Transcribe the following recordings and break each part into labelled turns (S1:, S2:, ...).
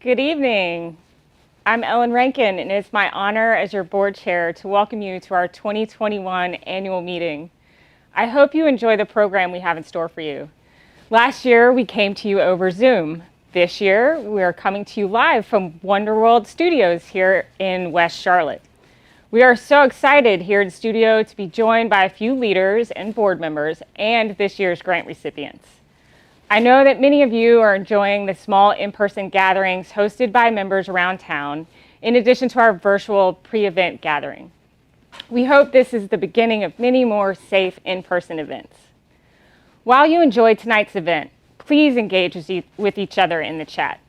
S1: Good evening. I'm Ellen Rankin, and it's my honor as your board chair to welcome you to our 2021 annual meeting. I hope you enjoy the program we have in store for you. Last year, we came to you over Zoom. This year, we are coming to you live from Wonderworld Studios here in West Charlotte. We are so excited here in studio to be joined by a few leaders and board members and this year's grant recipients. I know that many of you are enjoying the small in-person gatherings hosted by members around town, in addition to our virtual pre-event gathering. We hope this is the beginning of many more safe in-person events. While you enjoy tonight's event, please engage with each other in the chat.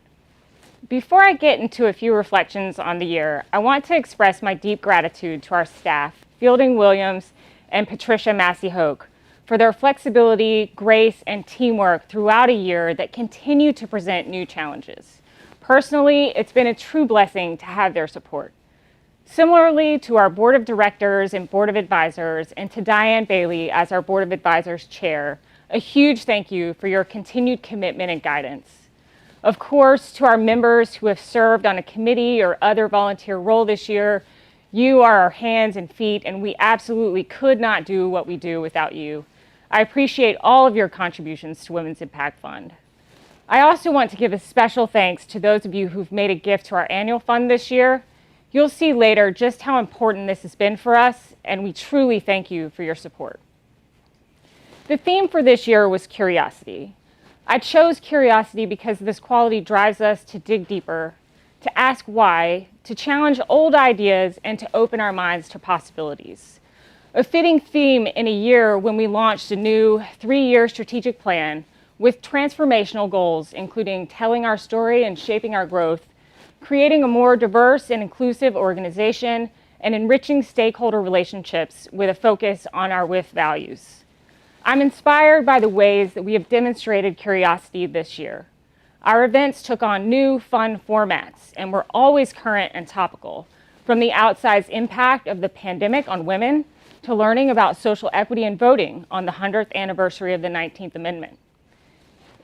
S1: Before I get into a few reflections on the year, I want to express my deep gratitude to our staff, Fielding Williams and Patricia Massey Hoke, for their flexibility, grace, and teamwork throughout a year that continue to present new challenges. Personally, it's been a true blessing to have their support. Similarly to our Board of Directors and Board of Advisors, and to Diane Bailey as our Board of Advisors Chair, a huge thank you for your continued commitment and guidance. Of course, to our members who have served on a committee or other volunteer role this year, you are our hands and feet, and we absolutely could not do what we do without you. I appreciate all of your contributions to Women's Impact Fund. I also want to give a special thanks to those of you who've made a gift to our annual fund this year. You'll see later just how important this has been for us, and we truly thank you for your support. The theme for this year was curiosity. I chose curiosity because this quality drives us to dig deeper, to ask why, to challenge old ideas, and to open our minds to possibilities. A fitting theme in a year when we launched a new 3-year strategic plan with transformational goals, including telling our story and shaping our growth, creating a more diverse and inclusive organization, and enriching stakeholder relationships with a focus on our WIF values. I'm inspired by the ways that we have demonstrated curiosity this year. Our events took on new, fun formats and were always current and topical, from the outsized impact of the pandemic on women to learning about social equity and voting on the 100th anniversary of the 19th Amendment.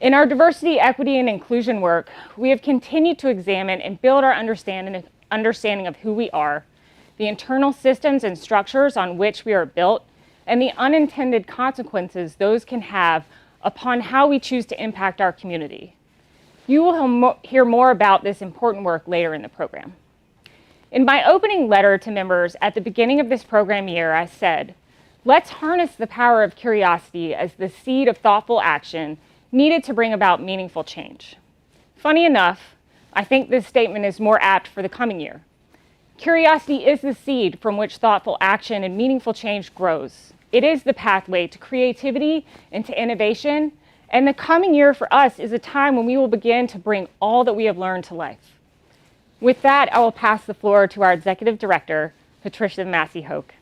S1: In our diversity, equity, and inclusion work, we have continued to examine and build our understanding of who we are, the internal systems and structures on which we are built, and the unintended consequences those can have upon how we choose to impact our community. You will hear more about this important work later in the program. In my opening letter to members at the beginning of this program year, I said, let's harness the power of curiosity as the seed of thoughtful action needed to bring about meaningful change. Funny enough, I think this statement is more apt for the coming year. Curiosity is the seed from which thoughtful action and meaningful change grows. It is the pathway to creativity and to innovation, and the coming year for us is a time when we will begin to bring all that we have learned to life. With that, I will pass the floor to our Executive Director, Patricia Massey Hoke.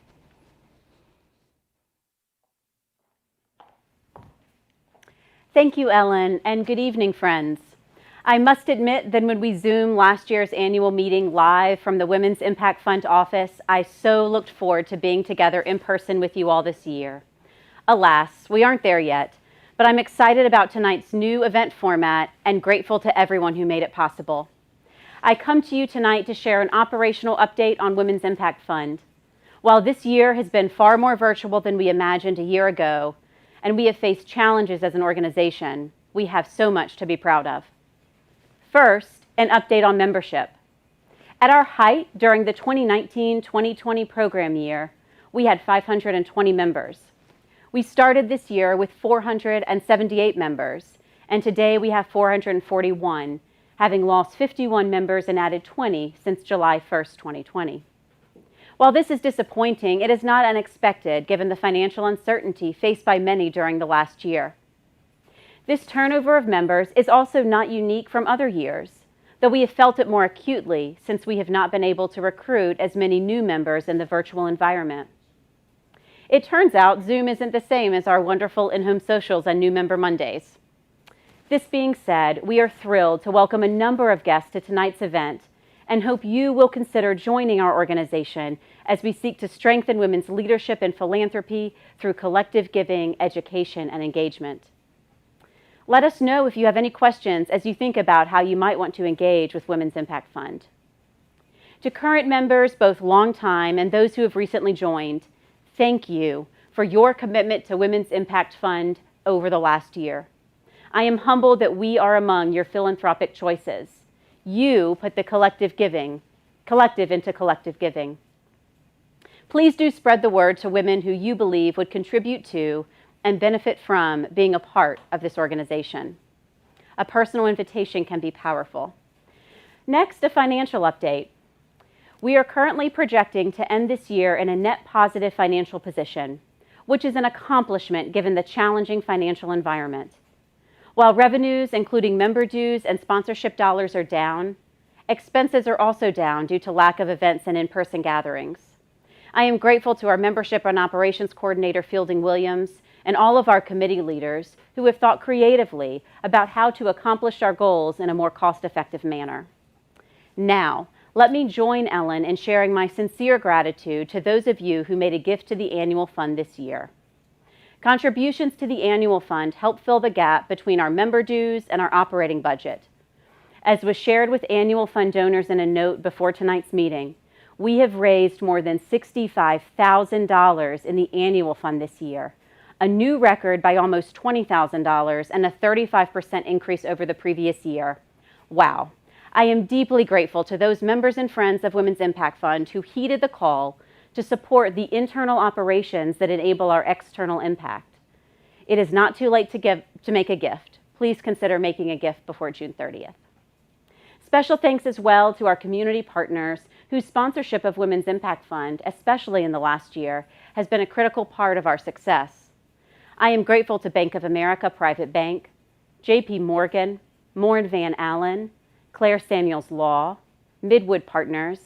S2: Thank you, Ellen, and good evening, friends. I must admit that when we Zoomed last year's annual meeting live from the Women's Impact Fund office, I so looked forward to being together in person with you all this year. Alas, we aren't there yet, but I'm excited about tonight's new event format and grateful to everyone who made it possible. I come to you tonight to share an operational update on Women's Impact Fund. While this year has been far more virtual than we imagined a year ago, and we have faced challenges as an organization, we have so much to be proud of. First, an update on membership. At our height during the 2019-2020 program year, we had 520 members. We started this year with 478 members, and today we have 441, having lost 51 members and added 20 since July 1st, 2020. While this is disappointing, it is not unexpected given the financial uncertainty faced by many during the last year. This turnover of members is also not unique from other years, though we have felt it more acutely since we have not been able to recruit as many new members in the virtual environment. It turns out Zoom isn't the same as our wonderful in-home socials and New Member Mondays. This being said, we are thrilled to welcome a number of guests to tonight's event and hope you will consider joining our organization as we seek to strengthen women's leadership and philanthropy through collective giving, education, and engagement. Let us know if you have any questions as you think about how you might want to engage with Women's Impact Fund. To current members, both longtime and those who have recently joined, thank you for your commitment to Women's Impact Fund over the last year. I am humbled that we are among your philanthropic choices. You put the collective into collective giving. Please do spread the word to women who you believe would contribute to and benefit from being a part of this organization. A personal invitation can be powerful. Next, a financial update. We are currently projecting to end this year in a net positive financial position, which is an accomplishment given the challenging financial environment. While revenues, including member dues and sponsorship dollars, are down, expenses are also down due to lack of events and in-person gatherings. I am grateful to our membership and operations coordinator, Fielding Williams, and all of our committee leaders who have thought creatively about how to accomplish our goals in a more cost-effective manner. Now, let me join Ellen in sharing my sincere gratitude to those of you who made a gift to the annual fund this year. Contributions to the annual fund help fill the gap between our member dues and our operating budget. As was shared with annual fund donors in a note before tonight's meeting, we have raised more than $65,000 in the annual fund this year, a new record by almost $20,000 and a 35% increase over the previous year. Wow. I am deeply grateful to those members and friends of Women's Impact Fund who heeded the call to support the internal operations that enable our external impact. It is not too late to make a gift. Please consider making a gift before June 30th. Special thanks as well to our community partners whose sponsorship of Women's Impact Fund, especially in the last year, has been a critical part of our success. I am grateful to Bank of America Private Bank, JP Morgan, Moore & Van Allen, Claire Samuels Law, Midwood Partners,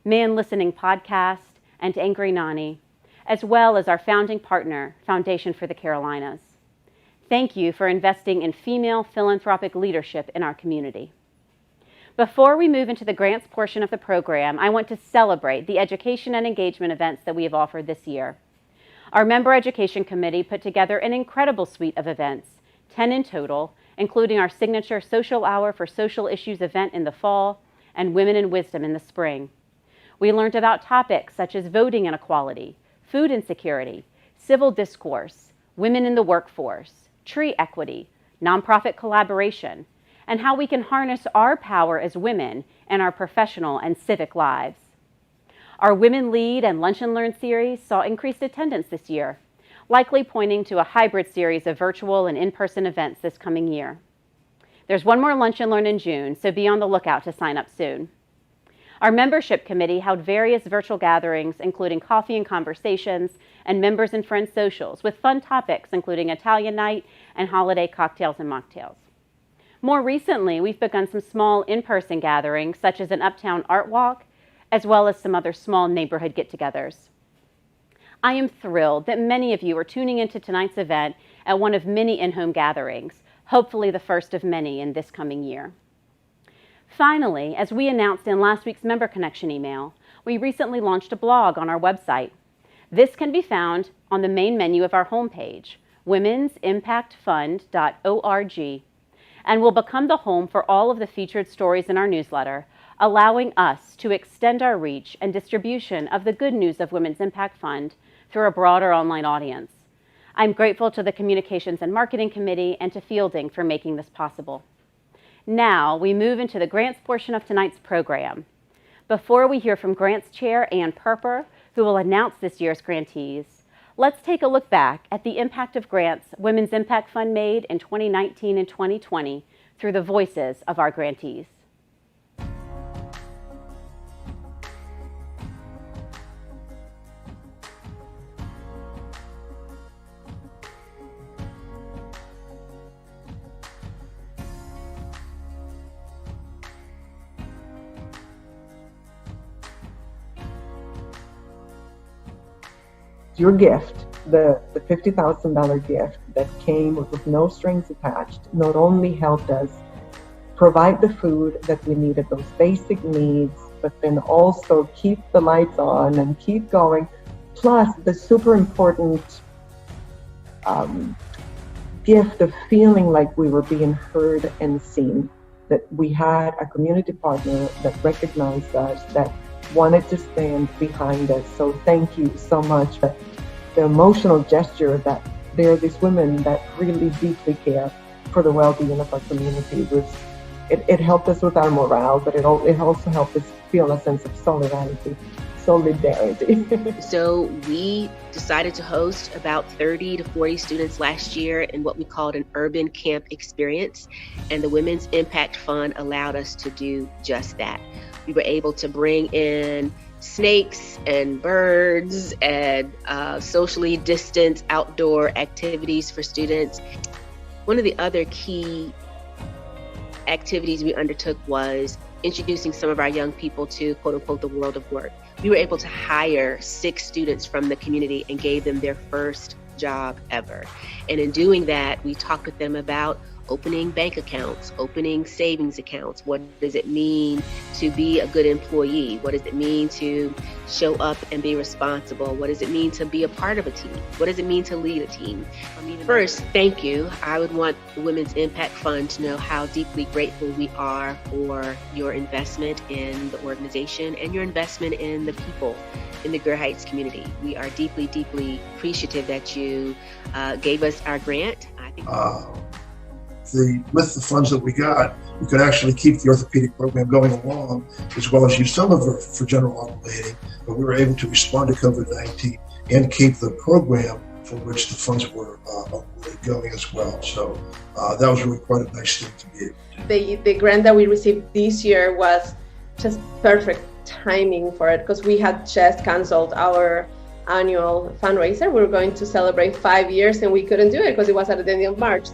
S2: Man Listening Podcast, and Angry Nani, as well as our founding partner, Foundation for the Carolinas. Thank you for investing in female philanthropic leadership in our community. Before we move into the grants portion of the program, I want to celebrate the education and engagement events that we have offered this year. Our Member Education Committee put together an incredible suite of events, 10 in total, including our signature Social Hour for Social Issues event in the fall and Women in Wisdom in the spring. We learned about topics such as voting inequality, food insecurity, civil discourse, women in the workforce, tree equity, nonprofit collaboration, and how we can harness our power as women in our professional and civic lives. Our Women Lead and Lunch and Learn series saw increased attendance this year, likely pointing to a hybrid series of virtual and in-person events this coming year. There's one more Lunch and Learn in June, so be on the lookout to sign up soon. Our membership committee held various virtual gatherings, including coffee and conversations and members and friends socials with fun topics, including Italian night and holiday cocktails and mocktails. More recently, we've begun some small in-person gatherings, such as an uptown art walk, as well as some other small neighborhood get-togethers. I am thrilled that many of you are tuning into tonight's event at one of many in-home gatherings, hopefully the first of many in this coming year. Finally, as we announced in last week's Member Connection email, we recently launched a blog on our website. This can be found on the main menu of our homepage, womensimpactfund.org, and will become the home for all of the featured stories in our newsletter, allowing us to extend our reach and distribution of the good news of Women's Impact Fund through a broader online audience. I'm grateful to the Communications and Marketing Committee and to Fielding for making this possible. Now, we move into the grants portion of tonight's program. Before we hear from Grants Chair Ann Perper, who will announce this year's grantees, let's take a look back at the impact of grants Women's Impact Fund made in 2019 and 2020 through the voices of our grantees.
S3: Your gift, the $50,000 gift that came with no strings attached, not only helped us provide the food that we needed, those basic needs, but then also keep the lights on and keep going, plus the super important gift of feeling like we were being heard and seen, that we had a community partner that recognized us, that wanted to stand behind us. So thank you so much. The emotional gesture that there are these women that really deeply care for the well-being of our community it helped us with our morale, but it also helped us feel a sense of solidarity.
S4: So we decided to host about 30 to 40 students last year in what we called an urban camp experience. And the Women's Impact Fund allowed us to do just that. We were able to bring in snakes and birds and socially distanced outdoor activities for students. One of the other key activities we undertook was introducing some of our young people to, quote unquote, the world of work. We were able to hire 6 students from the community and gave them their first job ever. And in doing that, we talked with them about opening bank accounts, opening savings accounts. What does it mean to be a good employee? What does it mean to show up and be responsible? What does it mean to be a part of a team? What does it mean to lead a team? First, thank you. I would want the Women's Impact Fund to know how deeply grateful we are for your investment in the organization and your investment in the people in the Greer Heights community. We are deeply, deeply appreciative that you gave us our grant. I think
S5: with the funds that we got, we could actually keep the orthopedic program going along, as well as use some of it for general operating, but we were able to respond to COVID-19 and keep the program for which the funds were going as well. So that was really quite a nice thing to be able to do.
S6: The grant that we received this year was just perfect timing for it, because we had just canceled our annual fundraiser. We were going to celebrate 5 years and we couldn't do it because it was at the end of March.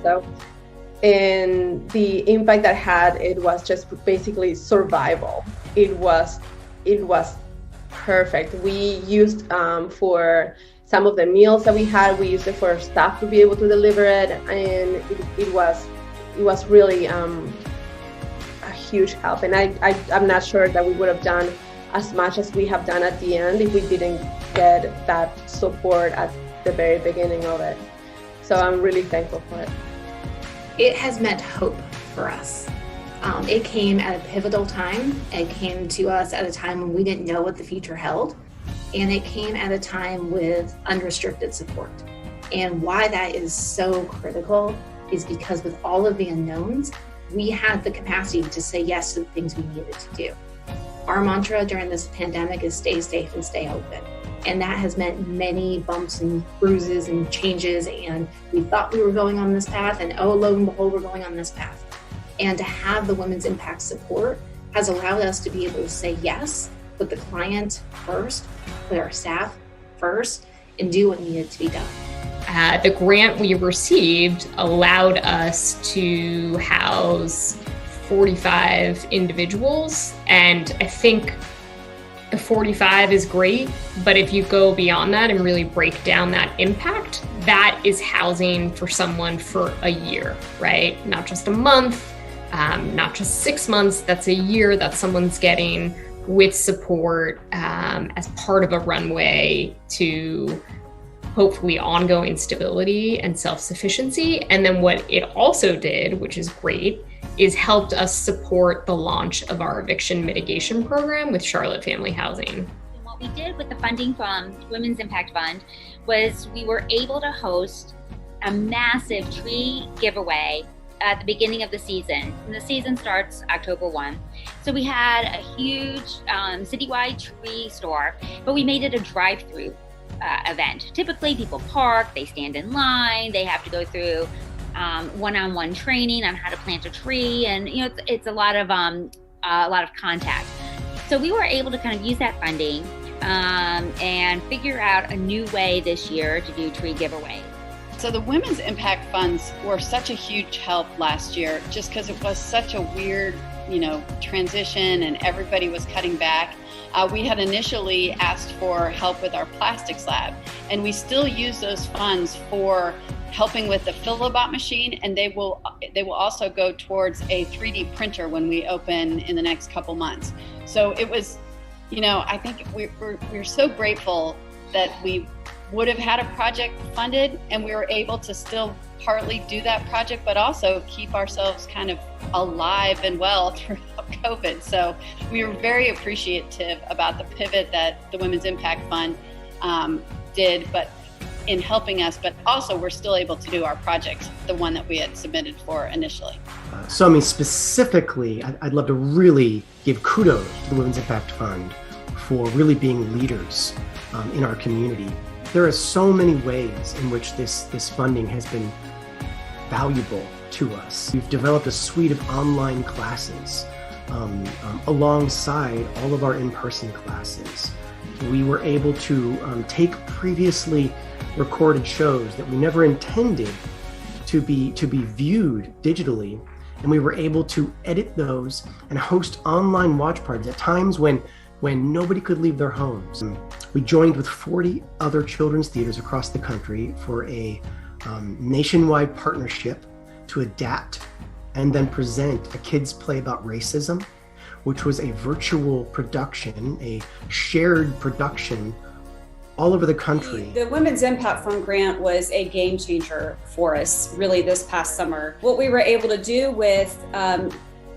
S6: And the impact that had, it was just basically survival. It was perfect. We used for some of the meals that we had, we used it for staff to be able to deliver it, and it was really a huge help. And I'm not sure that we would have done as much as we have done at the end if we didn't get that support at the very beginning of it. So I'm really thankful for it.
S7: It has meant hope for us. It came at a pivotal time. It came to us at a time when we didn't know what the future held. And it came at a time with unrestricted support. And why that is so critical is because with all of the unknowns, we had the capacity to say yes to the things we needed to do. Our mantra during this pandemic is stay safe and stay open. And that has meant many bumps and bruises and changes, and we thought we were going on this path, and oh, lo and behold, we're going on this path. And to have the Women's Impact support has allowed us to be able to say yes, put the client first, put our staff first, and do what needed to be done.
S8: The grant we received allowed us to house 45 individuals, and I think the 45 is great, but if you go beyond that and really break down that impact, that is housing for someone for a year, right? Not just a month, not just 6 months, that's a year that someone's getting with support as part of a runway to hopefully ongoing stability and self-sufficiency. And then what it also did, which is great, is helped us support the launch of our eviction mitigation program with Charlotte Family Housing.
S9: What we did with the funding from Women's Impact Fund was we were able to host a massive tree giveaway at the beginning of the season. And the season starts October 1. So we had a huge citywide tree store, but we made it a drive-through event. Typically people park, they stand in line, they have to go through one-on-one training on how to plant a tree, and it's a lot of contact. So we were able to kind of use that funding and figure out a new way this year to do tree giveaways.
S10: So the Women's Impact Funds were such a huge help last year, just because it was such a weird, transition and everybody was cutting back. We had initially asked for help with our plastics lab, and we still use those funds for helping with the Philobot machine, and they will also go towards a 3D printer when we open in the next couple months. So it was, I think we're so grateful that we would have had a project funded, and we were able to still partly do that project, but also keep ourselves kind of alive and well throughout COVID. So we were very appreciative about the pivot that the Women's Impact Fund did, but in helping us, but also we're still able to do our project, the one that we had submitted for initially.
S11: So I mean, specifically, I'd love to really give kudos to the Women's Impact Fund for really being leaders in our community. There are so many ways in which this funding has been valuable to us. We've developed a suite of online classes alongside all of our in-person classes. We were able to take previously recorded shows that we never intended to be viewed digitally, and we were able to edit those and host online watch parties at times when nobody could leave their homes. We joined with 40 other children's theaters across the country for a nationwide partnership to adapt and then present a kids' play about racism, which was a virtual production, a shared production all over the country.
S12: The Women's Impact Fund grant was a game changer for us, really, this past summer. What we were able to do with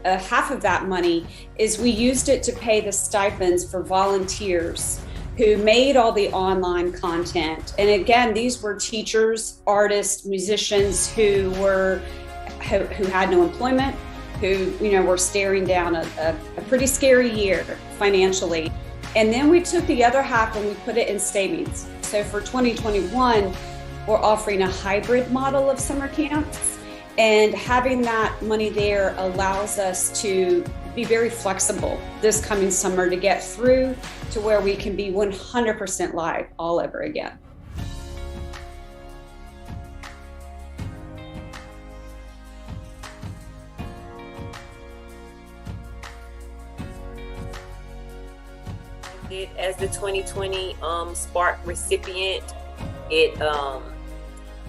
S12: half of that money is we used it to pay the stipends for volunteers who made all the online content. And again, these were teachers, artists, musicians who had no employment, who were staring down a pretty scary year financially. And then we took the other half and we put it in savings. So for 2021, we're offering a hybrid model of summer camps. And having that money there allows us to be very flexible this coming summer to get through to where we can be 100% live all over again.
S13: As the 2020 Spark recipient, it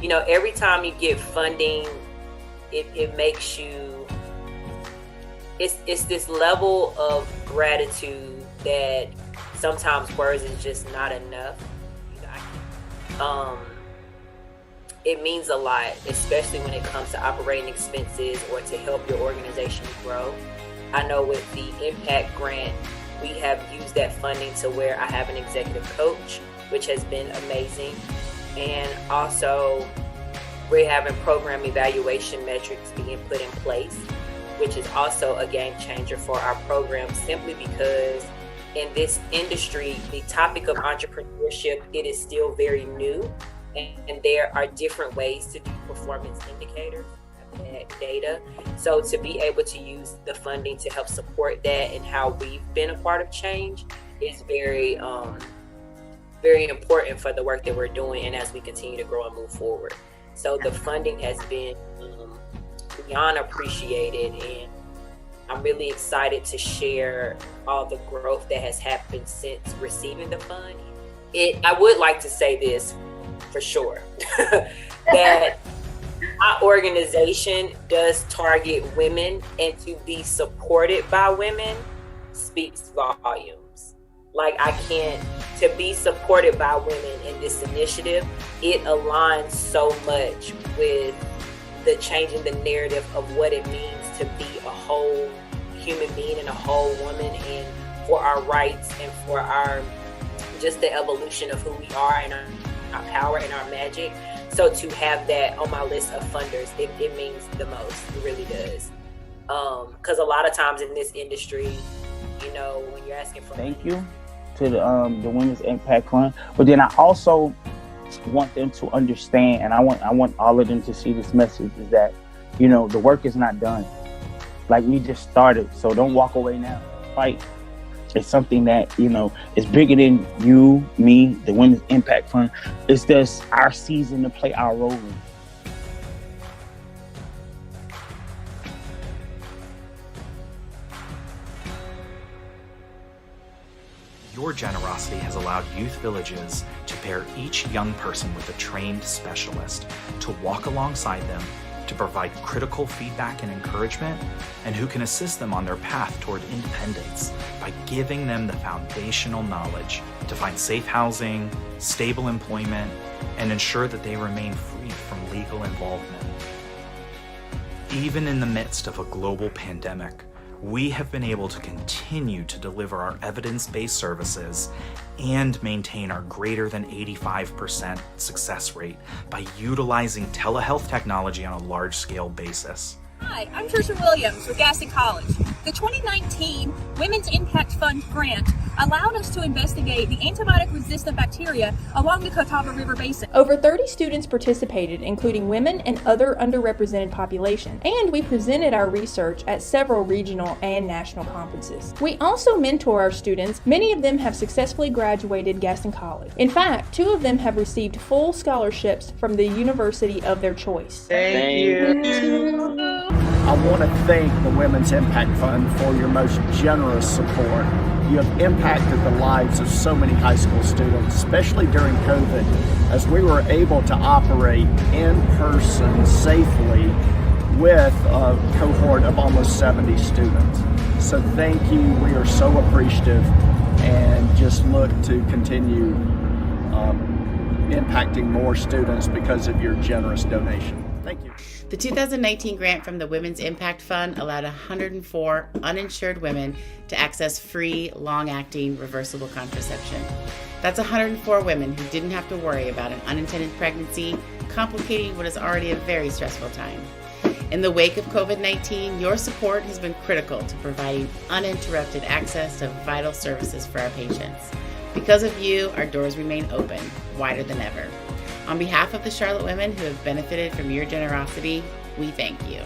S13: every time you get funding, it makes you, it's this level of gratitude that sometimes words is just not enough. It means a lot, especially when it comes to operating expenses or to help your organization grow. I know with the Impact Grant, we have used that funding to where I have an executive coach, which has been amazing. And also, we're having program evaluation metrics being put in place, which is also a game changer for our program, simply because in this industry, the topic of entrepreneurship, it is still very new, and there are different ways to do performance indicators. Data. So to be able to use the funding to help support that and how we've been a part of change is very, very important for the work that we're doing and as we continue to grow and move forward. So the funding has been beyond appreciated, and I'm really excited to share all the growth that has happened since receiving the fund. I would like to say this for sure, that our organization does target women, and to be supported by women speaks volumes. Like, to be supported by women in this initiative, it aligns so much with the changing the narrative of what it means to be a whole human being and a whole woman, and for our rights and for just the evolution of who we are and our power and our magic. So to have that on my list of funders, it means the most. It really does. Because a lot of times in this industry, when you're asking for
S14: thank you to the Women's Impact Fund, but then I also want them to understand, and I want all of them to see this message, is that the work is not done. Like, we just started, so don't walk away now. Fight. It's something that, is bigger than you, me, the Women's Impact Fund. It's just our season to play our role in.
S15: Your generosity has allowed youth villages to pair each young person with a trained specialist to walk alongside them, to provide critical feedback and encouragement, and who can assist them on their path toward independence by giving them the foundational knowledge to find safe housing, stable employment, and ensure that they remain free from legal involvement. Even in the midst of a global pandemic, we have been able to continue to deliver our evidence-based services and maintain our greater than 85% success rate by utilizing telehealth technology on a large-scale basis.
S16: Hi, I'm Trisha Williams with Gaston College. The 2019 Women's Impact Fund grant allowed us to investigate the antibiotic-resistant bacteria along the Catawba River Basin. Over 30 students participated, including women and other underrepresented populations, and we presented our research at several regional and national conferences. We also mentor our students. Many of them have successfully graduated Gaston College. In fact, 2 of them have received full scholarships from the university of their choice.
S17: Thank you. I want to thank the Women's Impact Fund for your most generous support. You have impacted the lives of so many high school students, especially during COVID, as we were able to operate in person safely with a cohort of almost 70 students. So thank you. We are so appreciative and just look to continue impacting more students because of your generous donation. Thank you.
S18: The 2019 grant from the Women's Impact Fund allowed 104 uninsured women to access free, long-acting, reversible contraception. That's 104 women who didn't have to worry about an unintended pregnancy, complicating what is already a very stressful time. In the wake of COVID-19, your support has been critical to providing uninterrupted access to vital services for our patients. Because of you, our doors remain open, wider than ever. On behalf of the Charlotte women who have benefited from your generosity, we thank you.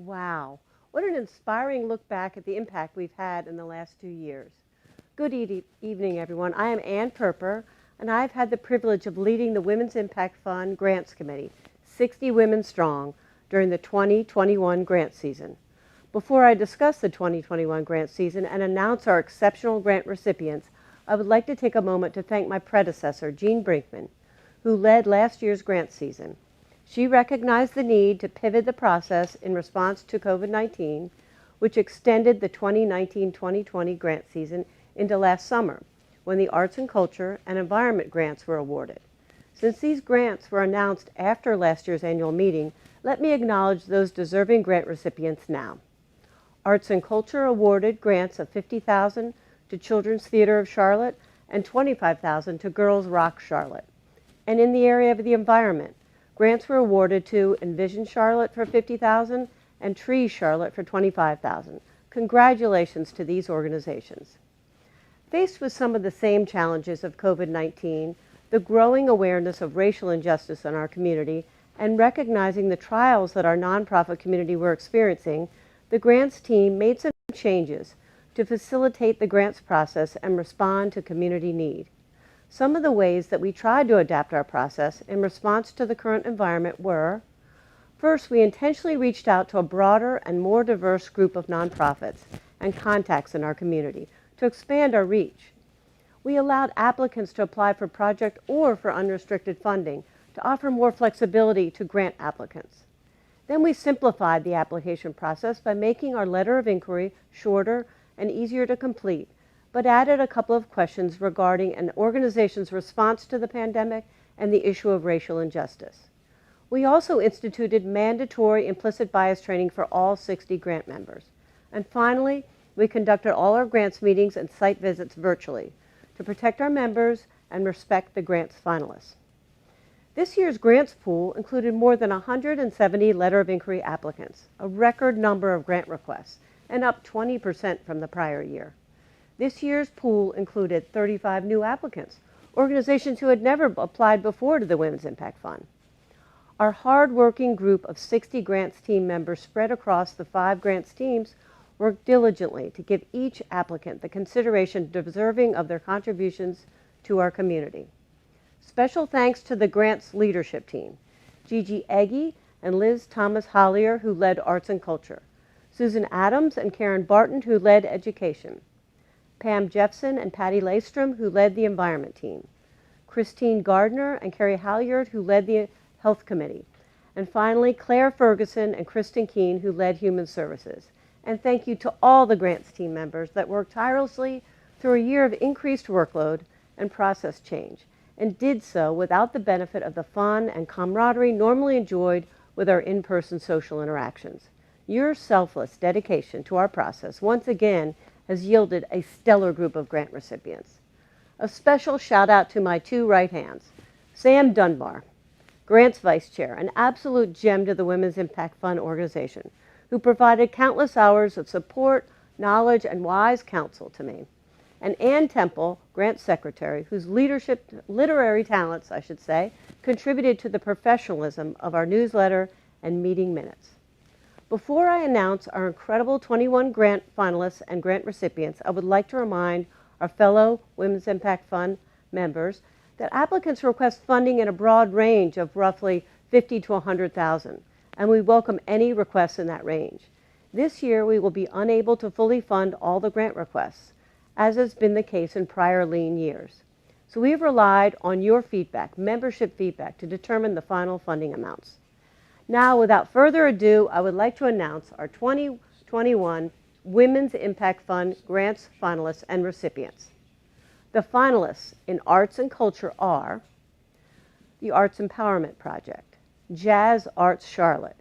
S19: Wow, what an inspiring look back at the impact we've had in the last 2 years. Good evening, everyone. I am Ann Perper, and I've had the privilege of leading the Women's Impact Fund Grants Committee, 60 women strong, during the 2021 grant season. Before I discuss the 2021 grant season and announce our exceptional grant recipients, I would like to take a moment to thank my predecessor, Jean Brinkman, who led last year's grant season. She recognized the need to pivot the process in response to COVID-19, which extended the 2019-2020 grant season into last summer, when the Arts and Culture and Environment grants were awarded. Since these grants were announced after last year's annual meeting, let me acknowledge those deserving grant recipients now. Arts and Culture awarded grants of $50,000 to Children's Theater of Charlotte and $25,000 to Girls Rock Charlotte. And in the area of the environment, grants were awarded to Envision Charlotte for $50,000 and Trees Charlotte for $25,000. Congratulations to these organizations. Faced with some of the same challenges of COVID-19, the growing awareness of racial injustice in our community, and recognizing the trials that our nonprofit community were experiencing, the grants team made some changes to facilitate the grants process and respond to community need. Some of the ways that we tried to adapt our process in response to the current environment were: first, we intentionally reached out to a broader and more diverse group of nonprofits and contacts in our community to expand our reach. We allowed applicants to apply for project or for unrestricted funding to offer more flexibility to grant applicants. Then we simplified the application process by making our letter of inquiry shorter and easier to complete, but added a couple of questions regarding an organization's response to the pandemic and the issue of racial injustice. We also instituted mandatory implicit bias training for all 60 grant members. And finally, we conducted all our grants meetings and site visits virtually to protect our members and respect the grants finalists. This year's grants pool included more than 170 letter of inquiry applicants, a record number of grant requests, and up 20% from the prior year. This year's pool included 35 new applicants, organizations who had never applied before to the Women's Impact Fund. Our hard-working group of 60 grants team members spread across the 5 grants teams worked diligently to give each applicant the consideration deserving of their contributions to our community. Special thanks to the grants leadership team, Gigi Eggy and Liz Thomas Hollier, who led arts and culture, Susan Adams and Karen Barton, who led education, Pam Jeffson and Patty Laystrom, who led the environment team, Christine Gardner and Carrie Halyard, who led the health committee, and finally Claire Ferguson and Kristen Keene, who led human services. And thank you to all the grants team members that worked tirelessly through a year of increased workload and process change, and did so without the benefit of the fun and camaraderie normally enjoyed with our in-person social interactions. Your selfless dedication to our process once again has yielded a stellar group of grant recipients. A special shout out to my 2 right hands, Sam Dunbar, Grants Vice Chair, an absolute gem to the Women's Impact Fund organization, who provided countless hours of support, knowledge, and wise counsel to me, and Ann Temple, Grant Secretary, whose literary talents, I should say, contributed to the professionalism of our newsletter and meeting minutes. Before I announce our incredible 21 grant finalists and grant recipients, I would like to remind our fellow Women's Impact Fund members that applicants request funding in a broad range of roughly $50,000 to $100,000, and we welcome any requests in that range. This year, we will be unable to fully fund all the grant requests, as has been the case in prior lean years. So we have relied on your feedback, membership feedback, to determine the final funding amounts. Now, without further ado, I would like to announce our 2021 Women's Impact Fund grants finalists and recipients. The finalists in arts and culture are the Arts Empowerment Project, Jazz Arts Charlotte,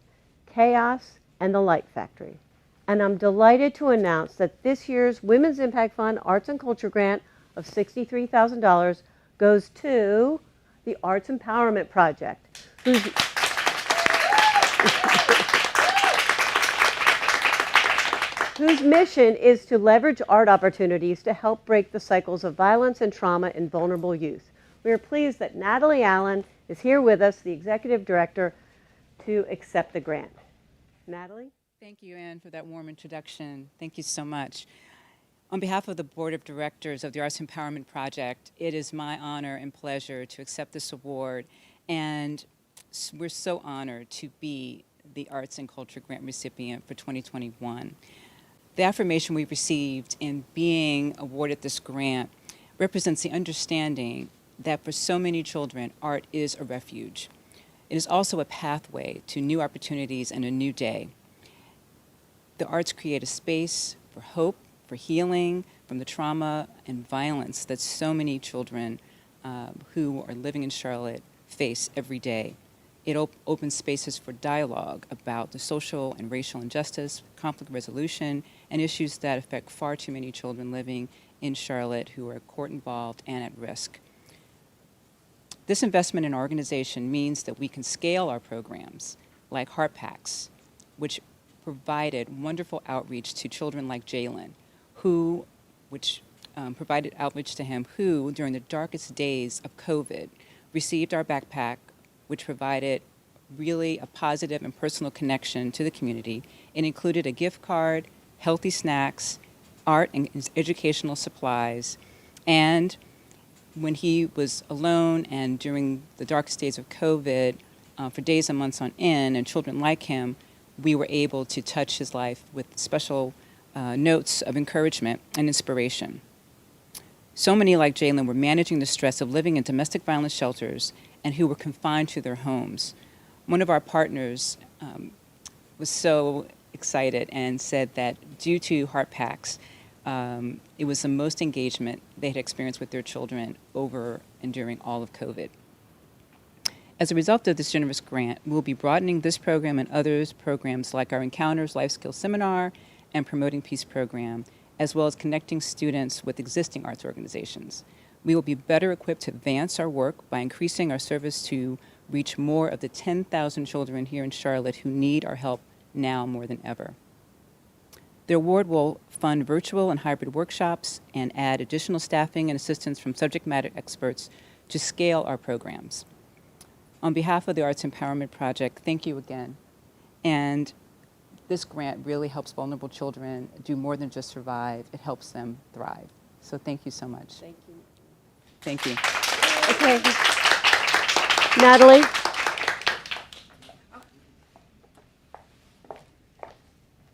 S19: Chaos, and the Light Factory. And I'm delighted to announce that this year's Women's Impact Fund Arts and Culture grant of $63,000 goes to the Arts Empowerment Project, whose mission is to leverage art opportunities to help break the cycles of violence and trauma in vulnerable youth. We are pleased that Natalie Allen is here with us, the Executive Director, to accept the grant. Natalie?
S20: Thank you, Anne, for that warm introduction. Thank you so much. On behalf of the Board of Directors of the Arts Empowerment Project, it is my honor and pleasure to accept this award, and we're so honored to be the Arts and Culture Grant recipient for 2021. The affirmation we received in being awarded this grant represents the understanding that for so many children, art is a refuge. It is also a pathway to new opportunities and a new day. The arts create a space for hope, for healing from the trauma and violence that so many children who are living in Charlotte face every day. It opens spaces for dialogue about the social and racial injustice, conflict resolution, and issues that affect far too many children living in Charlotte who are court involved and at risk. This investment in our organization means that we can scale our programs like Heart Packs, which provided wonderful outreach to children like Jalen, provided outreach to him who, during the darkest days of COVID, received our backpack, which provided really a positive and personal connection to the community. It included a gift card, healthy snacks, art and educational supplies, and when he was alone and during the darkest days of COVID, for days and months on end, and children like him, we were able to touch his life with special notes of encouragement and inspiration. So many like Jalen were managing the stress of living in domestic violence shelters and who were confined to their homes. One of our partners was so excited and said that due to Heart Packs, it was the most engagement they had experienced with their children over and during all of COVID. As a result of this generous grant, we'll be broadening this program and others programs like our Encounters Life Skills Seminar and Promoting Peace program, as well as connecting students with existing arts organizations. We will be better equipped to advance our work by increasing our service to reach more of the 10,000 children here in Charlotte who need our help now more than ever. The award will fund virtual and hybrid workshops and add additional staffing and assistance from subject matter experts to scale our programs. On behalf of the Arts Empowerment Project, thank you again. And this grant really helps vulnerable children do more than just survive. It helps them thrive. So thank you so much.
S19: Thank you.
S20: Thank you.
S19: Okay. Natalie?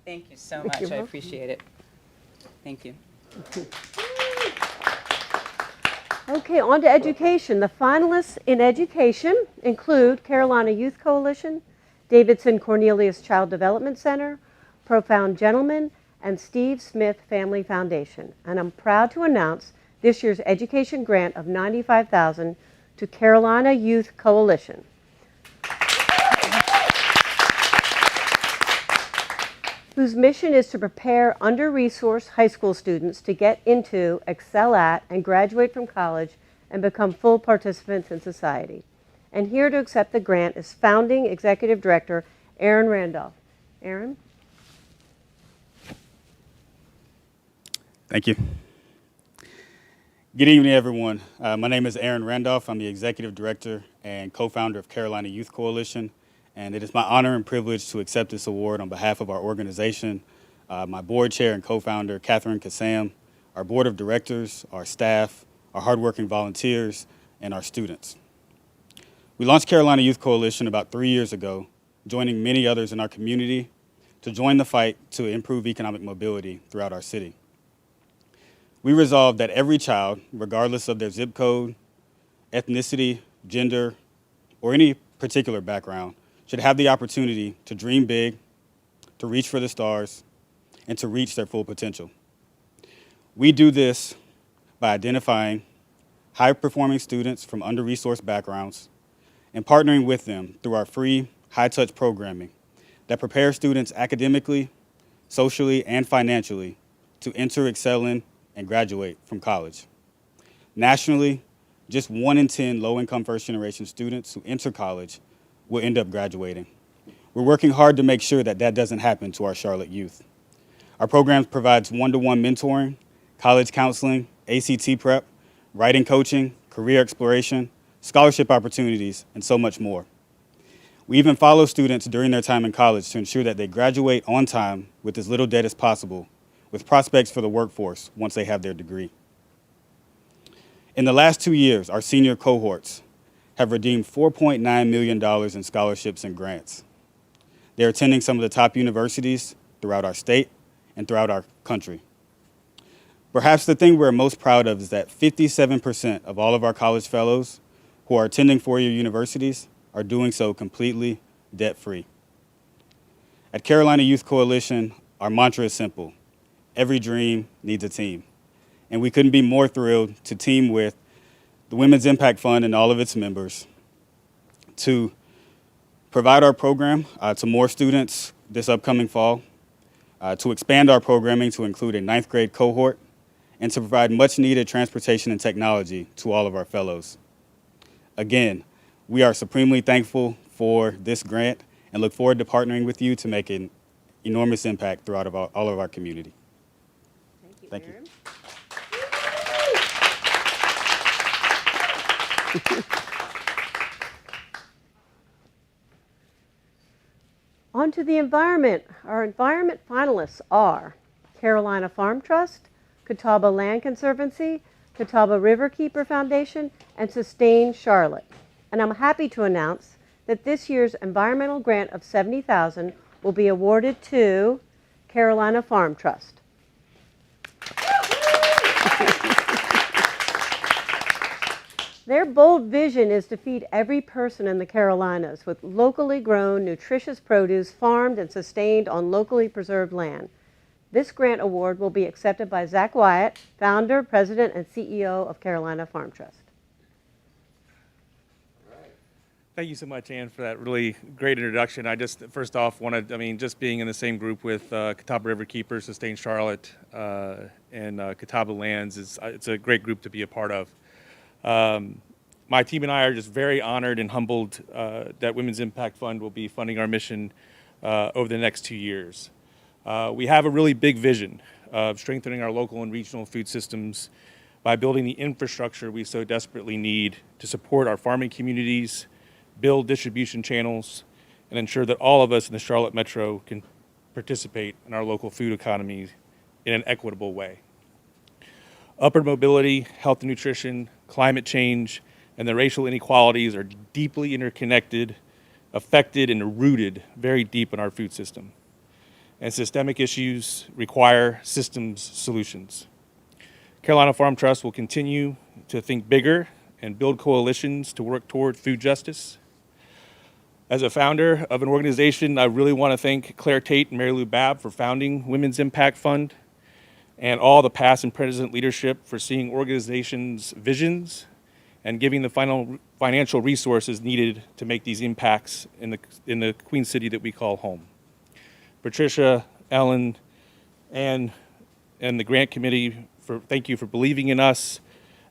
S20: Thank you so much. I appreciate it. Thank you.
S19: Okay, on to education. The finalists in education include Carolina Youth Coalition, Davidson Cornelius Child Development Center, Profound Gentlemen, and Steve Smith Family Foundation. And I'm proud to announce this year's education grant of $95,000 to Carolina Youth Coalition. Whose mission is to prepare under-resourced high school students to get into, excel at, and graduate from college and become full participants in society. And here to accept the grant is founding executive director Aaron Randolph. Aaron?
S21: Thank you. Good evening, everyone. My name is Aaron Randolph. I'm the executive director and co-founder of Carolina Youth Coalition. And it is my honor and privilege to accept this award on behalf of our organization, my board chair and co-founder, Catherine Kassam, our board of directors, our staff, our hardworking volunteers, and our students. We launched Carolina Youth Coalition about 3 years ago, joining many others in our community to join the fight to improve economic mobility throughout our city. We resolved that every child, regardless of their zip code, ethnicity, gender, or any particular background, should have the opportunity to dream big, to reach for the stars, and to reach their full potential. We do this by identifying high-performing students from under-resourced backgrounds and partnering with them through our free, high-touch programming that prepares students academically, socially, and financially to enter, excel in, and graduate from college. Nationally, just 1 in 10 low-income first-generation students who enter college will end up graduating. We're working hard to make sure that that doesn't happen to our Charlotte youth. Our program provides one-to-one mentoring, college counseling, ACT prep, writing coaching, career exploration, scholarship opportunities, and so much more. We even follow students during their time in college to ensure that they graduate on time with as little debt as possible, with prospects for the workforce once they have their degree. In the last 2 years, our senior cohorts have redeemed $4.9 million in scholarships and grants. They're attending some of the top universities throughout our state and throughout our country. Perhaps the thing we're most proud of is that 57% of all of our college fellows who are attending four-year universities are doing so completely debt-free. At Carolina Youth Coalition, our mantra is simple: every dream needs a team. And we couldn't be more thrilled to team with the Women's Impact Fund and all of its members to provide our program to more students this upcoming fall, to expand our programming to include a 9th grade cohort, and to provide much needed transportation and technology to all of our fellows. Again, we are supremely thankful for this grant and look forward to partnering with you to make an enormous impact throughout all of our community. Thank you.
S19: On to the environment. Our environment finalists are Carolina Farm Trust, Catawba Land Conservancy, Catawba Riverkeeper Foundation, and Sustain Charlotte. And I'm happy to announce that this year's environmental grant of $70,000 will be awarded to Carolina Farm Trust. Their bold vision is to feed every person in the Carolinas with locally grown, nutritious produce farmed and sustained on locally preserved land. This grant award will be accepted by Zack Wyatt, founder, president, and CEO of Carolina Farm Trust.
S22: Thank you so much, Ann, for that really great introduction. I just, first off, just being in the same group with Catawba Riverkeeper, Sustain Charlotte, and Catawba Lands, it's a great group to be a part of. My team and I are just very honored and humbled that Women's Impact Fund will be funding our mission over the next 2 years. We have a really big vision of strengthening our local and regional food systems by building the infrastructure we so desperately need to support our farming communities, build distribution channels, and ensure that all of us in the Charlotte Metro can participate in our local food economy in an equitable way. Upward mobility, health and nutrition, climate change, and the racial inequalities are deeply interconnected, affected, and rooted very deep in our food system. And systemic issues require systems solutions. Carolina Farm Trust will continue to think bigger and build coalitions to work toward food justice. As a founder of an organization, I really want to thank Claire Tate and Mary Lou Babb for founding Women's Impact Fund, and all the past and present leadership for seeing organizations' visions and giving the financial resources needed to make these impacts in the Queen City that we call home. Patricia, Ellen, and the grant committee, thank you for believing in us,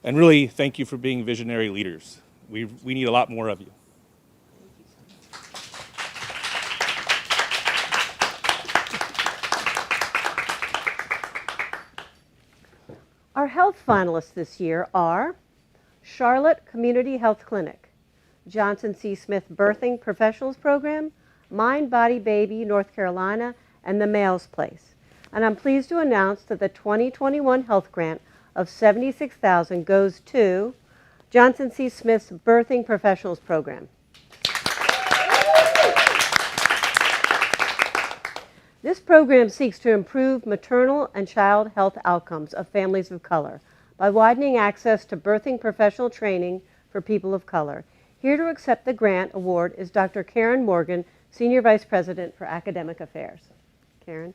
S22: and really thank you for being visionary leaders. We need a lot more of you.
S19: Our health finalists this year are Charlotte Community Health Clinic, Johnson C. Smith Birthing Professionals Program, Mind Body Baby North Carolina, and the Mail's Place. And I'm pleased to announce that the 2021 health grant of $76,000 goes to Johnson C. Smith's Birthing Professionals Program. This program seeks to improve maternal and child health outcomes of families of color by widening access to birthing professional training for people of color. Here to accept the grant award is Dr. Karen Morgan, Senior Vice President for Academic Affairs. Karen.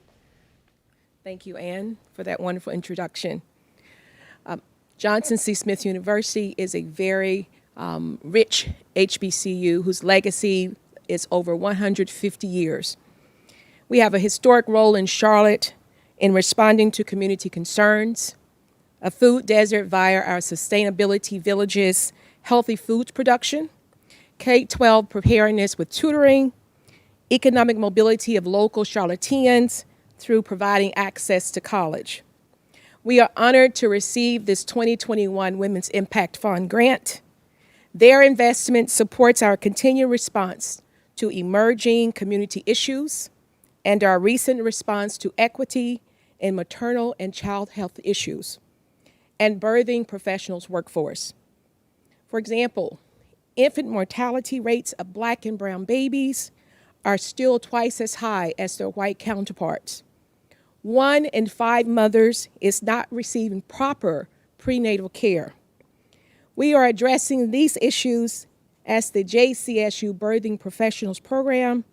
S1: Thank you, Ann, for that wonderful introduction. Johnson C. Smith University is a very rich HBCU whose legacy is over 150 years. We have a historic role in Charlotte in responding to community concerns, a food desert via our sustainability villages, healthy foods production, K-12 preparedness with tutoring, economic mobility of local Charlotteans through providing access to college. We are honored to receive this 2021 Women's Impact Fund grant. Their investment supports our continued response to emerging community issues and our recent response to equity in maternal and child health issues and birthing professionals workforce. For example, infant mortality rates of Black and brown babies are still twice as high as their white counterparts. 1 in 5 mothers is not receiving proper prenatal care. We are addressing these issues as the JCSU Birthing Professionals Program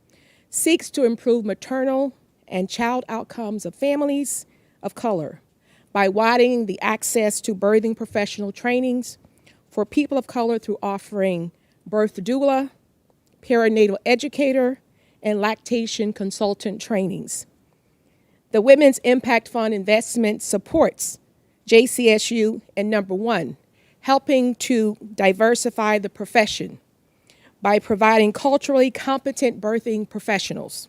S1: seeks to improve maternal and child outcomes of families of color by widening the access to birthing professional trainings for people of color through offering birth doula, perinatal educator, and lactation consultant trainings. The Women's Impact Fund investment supports JCSU in number 1, helping to diversify the profession by providing culturally competent birthing professionals.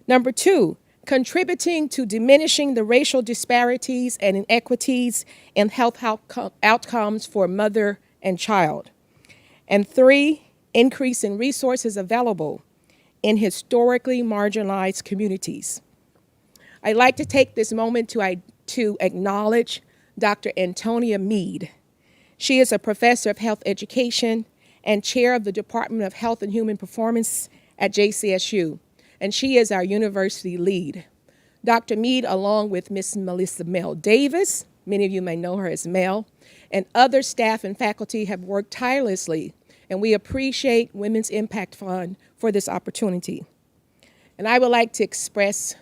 S1: Number 2, contributing to diminishing the racial disparities and inequities in health outcomes for mother and child. And 3, increasing resources available in historically marginalized communities. I'd like to take this moment to acknowledge Dr. Antonia Mead. She is a professor of health education and chair of the Department of Health and Human Performance at JCSU, and she is our university lead. Dr. Mead, along with Ms. Melissa Mel Davis, many of you may know her as Mel, and other staff and faculty have worked tirelessly, and we appreciate Women's Impact Fund for this opportunity. And I would like to express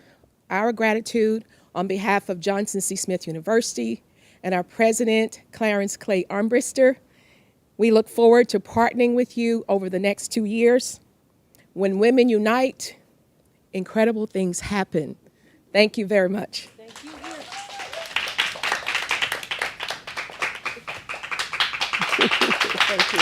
S1: our gratitude on behalf of Johnson C. Smith University and our president, Clarence Clay Armbrister. We look forward to partnering with you over the next 2 years. When women unite, incredible things happen. Thank you very much.
S19: Thank you. Thank you.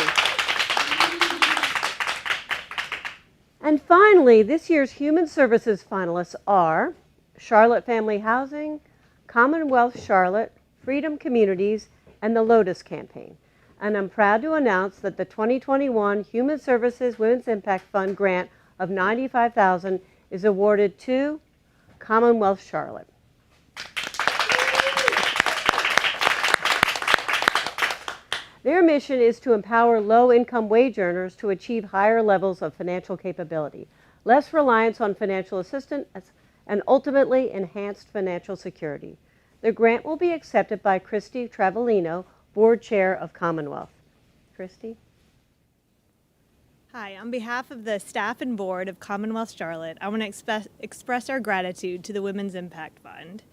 S19: And finally, this year's Human Services finalists are Charlotte Family Housing, Commonwealth Charlotte, Freedom Communities, and the Lotus Campaign. and I'm proud to announce that the 2021 Human Services Women's Impact Fund grant of $95,000 is awarded to Commonwealth Charlotte. Their mission is to empower low-income wage earners to achieve higher levels of financial capability, less reliance on financial assistance, and ultimately enhanced financial security. The grant will be accepted by Christy Travaglino, Board Chair of Commonwealth. Christy?
S2: Hi, on behalf of the staff and board of Commonwealth Charlotte, I want to express our gratitude to the Women's Impact Fund.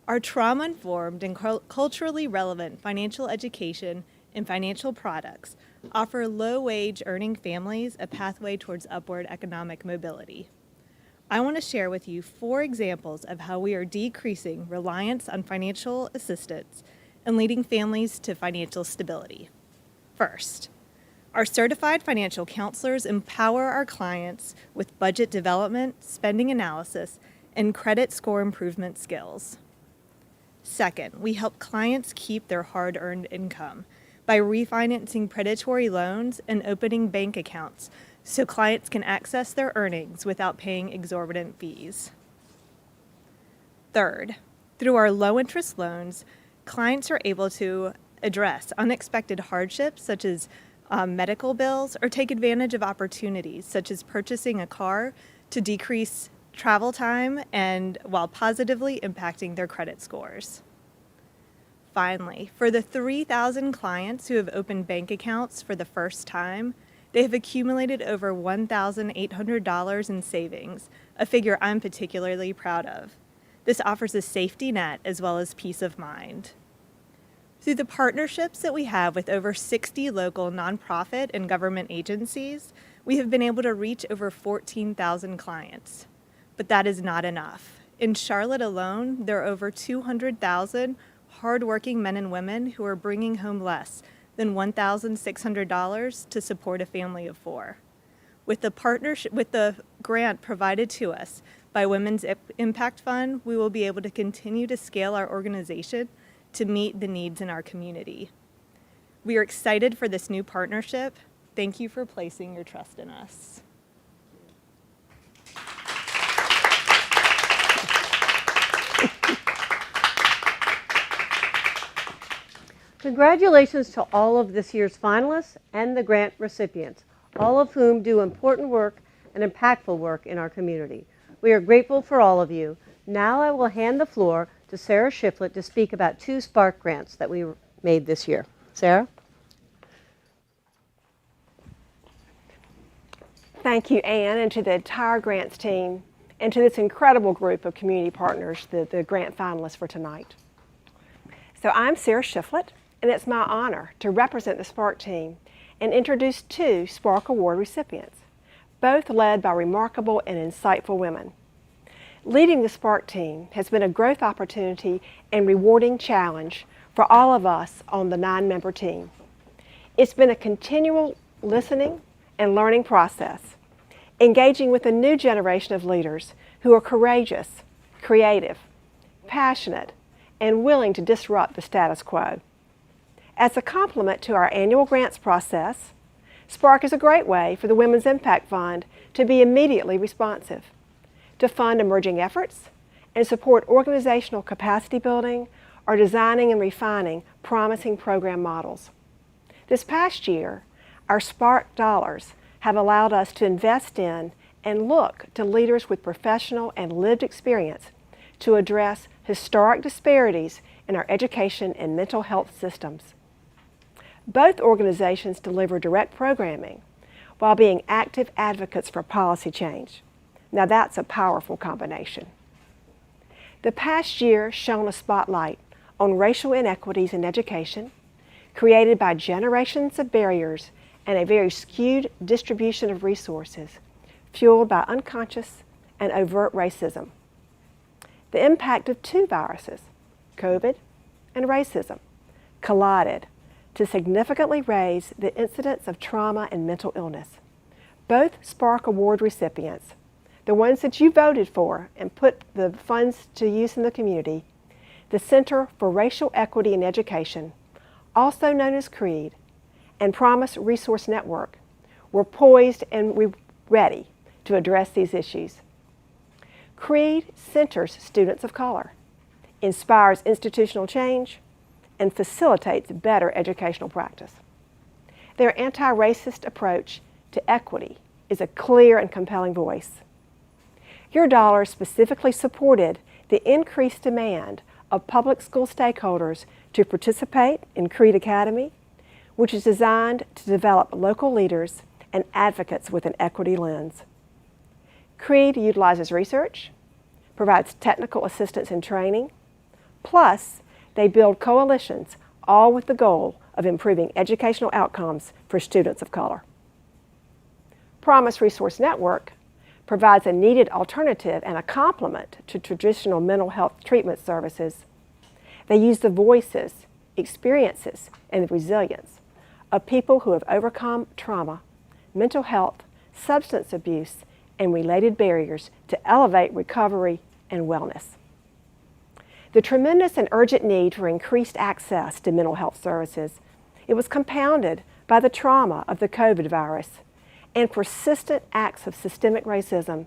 S2: Our trauma-informed and culturally relevant financial education and financial products offer low-wage earning families a pathway towards upward economic mobility. I want to share with you 4 examples of how we are decreasing reliance on financial assistance and leading families to financial stability. First, our certified financial counselors empower our clients with budget development, spending analysis, and credit score improvement skills. Second, we help clients keep their hard-earned income by refinancing predatory loans and opening bank accounts so clients can access their earnings without paying exorbitant fees. Third, through our low-interest loans, clients are able to address unexpected hardships such as medical bills or take advantage of opportunities such as purchasing a car to decrease travel time and while positively impacting their credit scores. Finally, for the 3,000 clients who have opened bank accounts for the first time, they have accumulated over $1,800 in savings, a figure I'm particularly proud of. This offers a safety net as well as peace of mind. Through the partnerships that we have with over 60 local nonprofit and government agencies, we have been able to reach over 14,000 clients. But that is not enough. In Charlotte alone, there are over 200,000 hardworking men and women who are bringing home less than $1,600 to support a family of 4. With the grant provided to us by Women's Impact Fund, we will be able to continue to scale our organization to meet the needs in our community. We are excited for this new partnership. Thank you for placing your trust in us.
S19: Congratulations to all of this year's finalists and the grant recipients, all of whom do important work and impactful work in our community. We are grateful for all of you. Now I will hand the floor to Sarah Shifflet to speak about 2 Spark grants that we made this year. Sarah?
S3: Thank you, Ann, and to the entire grants team, and to this incredible group of community partners, the grant finalists for tonight. So I'm Sarah Shifflet, and it's my honor to represent the Spark team and introduce 2 Spark Award recipients, both led by remarkable and insightful women. Leading the Spark team has been a growth opportunity and rewarding challenge for all of us on the 9-member team. It's been a continual listening and learning process, engaging with a new generation of leaders who are courageous, creative, passionate, and willing to disrupt the status quo. As a complement to our annual grants process, Spark is a great way for the Women's Impact Fund to be immediately responsive, to fund emerging efforts and support organizational capacity building or designing and refining promising program models. This past year, our Spark dollars have allowed us to invest in and look to leaders with professional and lived experience to address historic disparities in our education and mental health systems. Both organizations deliver direct programming while being active advocates for policy change. Now that's a powerful combination. The past year shone a spotlight on racial inequities in education, created by generations of barriers and a very skewed distribution of resources, fueled by unconscious and overt racism. The impact of 2 viruses, COVID and racism, collided to significantly raise the incidence of trauma and mental illness. Both Spark Award recipients, the ones that you voted for and put the funds to use in the community, the Center for Racial Equity in Education, also known as CREED, and Promise Resource Network, we're poised and ready to address these issues. CREED centers students of color, inspires institutional change, and facilitates better educational practice. Their anti-racist approach to equity is a clear and compelling voice. Your dollars specifically supported the increased demand of public school stakeholders to participate in CREED Academy, which is designed to develop local leaders and advocates with an equity lens. CREED utilizes research, provides technical assistance and training, plus they build coalitions, all with the goal of improving educational outcomes for students of color. Promise Resource Network provides a needed alternative and a complement to traditional mental health treatment services. They use the voices, experiences, and the resilience of people who have overcome trauma, mental health, substance abuse, and related barriers to elevate recovery and wellness. The tremendous and urgent need for increased access to mental health services, it was compounded by the trauma of the COVID virus and persistent acts of systemic racism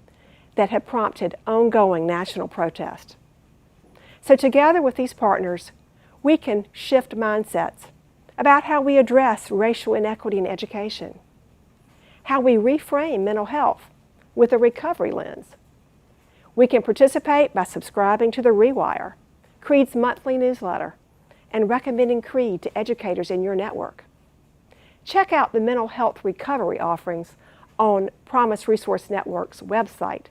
S3: that have prompted ongoing national protest. So together with these partners, we can shift mindsets about how we address racial inequity in education, how we reframe mental health with a recovery lens. We can participate by subscribing to The Rewire, CREED's monthly newsletter, and recommending CREED to educators in your network. Check out the mental health recovery offerings on Promise Resource Network's website,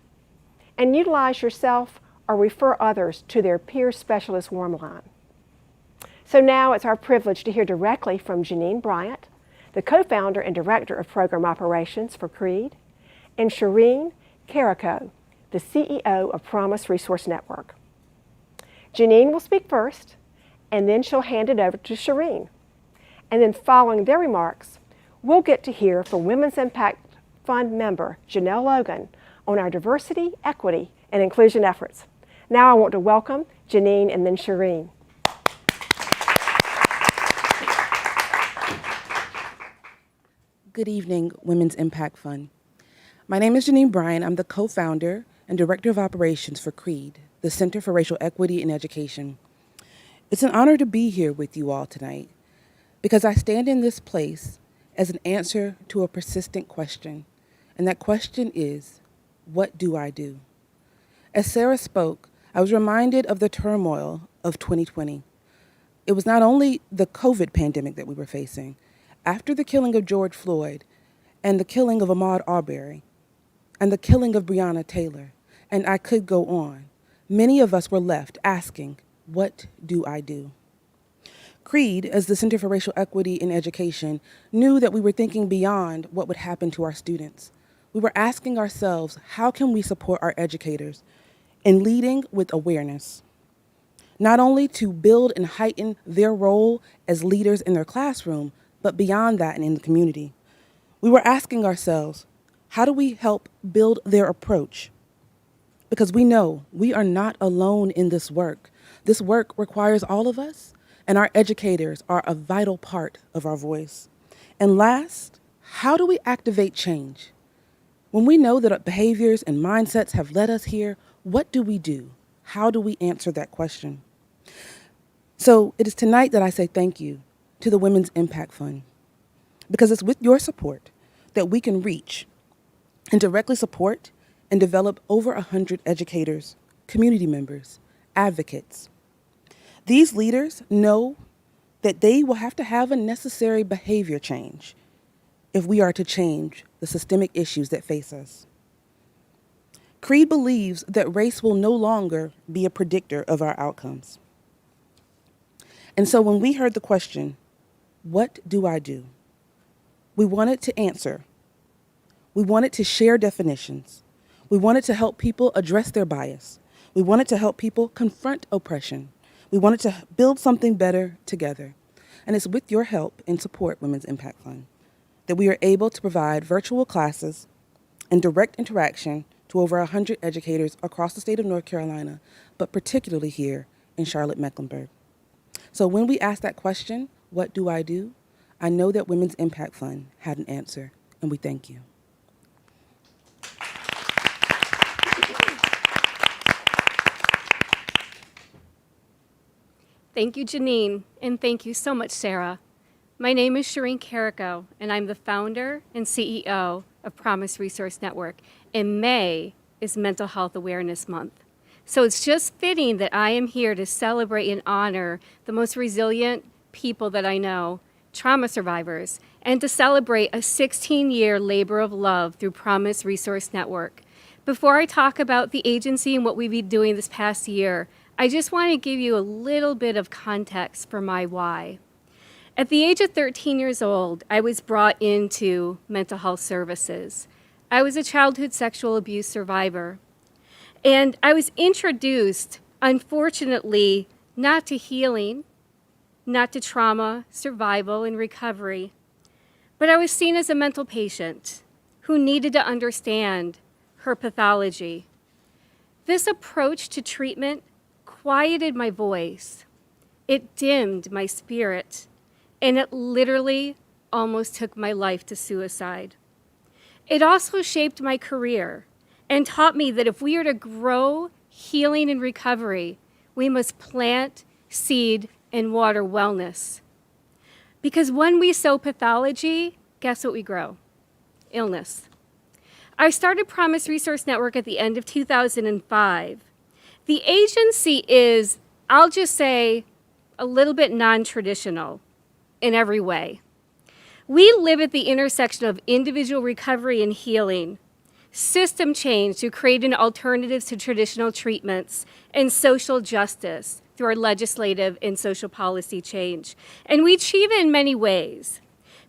S3: and utilize yourself or refer others to their peer specialist warm line. So now it's our privilege to hear directly from Janeen Bryant, the co-founder and director of program operations for CREED, and Cherene, Caraco, the CEO of Promise Resource Network. Janeen will speak first, and then she'll hand it over to Cherene. And then following their remarks, we'll get to hear from Women's Impact Fund member Janelle Logan on our diversity, equity, and inclusion efforts. Now I want to welcome Janeen and then Cherene.
S4: Good evening, Women's Impact Fund. My name is Janeen Bryant. I'm the co-founder and director of operations for CREED, the Center for Racial Equity in Education. It's an honor to be here with you all tonight because I stand in this place as an answer to a persistent question. And that question is, what do I do? As Sarah spoke, I was reminded of the turmoil of 2020. It was not only the COVID pandemic that we were facing. After the killing of George Floyd and the killing of Ahmaud Arbery and the killing of Breonna Taylor, and I could go on, many of us were left asking, what do I do? CREED, as the Center for Racial Equity in Education, knew that we were thinking beyond what would happen to our students. We were asking ourselves, how can we support our educators in leading with awareness? Not only to build and heighten their role as leaders in their classroom, but beyond that and in the community. We were asking ourselves, how do we help build their approach? Because we know we are not alone in this work. This work requires all of us, and our educators are a vital part of our voice. And last, how do we activate change? When we know that behaviors and mindsets have led us here, what do we do? How do we answer that question? So it is tonight that I say thank you to the Women's Impact Fund, because it's with your support that we can reach and directly support and develop over 100 educators, community members, advocates. These leaders know that they will have to have a necessary behavior change if we are to change the systemic issues that face us. CREED believes that race will no longer be a predictor of our outcomes. And so when we heard the question, what do I do? We wanted to answer. We wanted to share definitions. We wanted to help people address their bias. We wanted to help people confront oppression. We wanted to build something better together. And it's with your help and support, Women's Impact Fund, that we are able to provide virtual classes and direct interaction to over 100 educators across the state of North Carolina, but particularly here in Charlotte-Mecklenburg. So when we ask that question, what do? I know that Women's Impact Fund had an answer, and we thank you.
S5: Thank you, Janeen, and thank you so much, Sarah. My name is Cherene Caraco, and I'm the founder and CEO of Promise Resource Network, and May is Mental Health Awareness Month. So it's just fitting that I am here to celebrate and honor the most resilient people that I know, trauma survivors, and to celebrate a 16-year labor of love through Promise Resource Network. Before I talk about the agency and what we've been doing this past year, I just want to give you a little bit of context for my why. At the age of 13 years old, I was brought into mental health services. I was a childhood sexual abuse survivor. And I was introduced, unfortunately, not to healing, not to trauma, survival, and recovery, but I was seen as a mental patient who needed to understand her pathology. This approach to treatment quieted my voice. It dimmed my spirit, and it literally almost took my life to suicide. It also shaped my career and taught me that if we are to grow healing and recovery, we must plant, seed, and water wellness. Because when we sow pathology, guess what we grow? Illness. I started Promise Resource Network at the end of 2005. The agency is, I'll just say, a little bit non-traditional in every way. We live at the intersection of individual recovery and healing, system change to create an alternative to traditional treatments, and social justice through our legislative and social policy change. And we achieve it in many ways.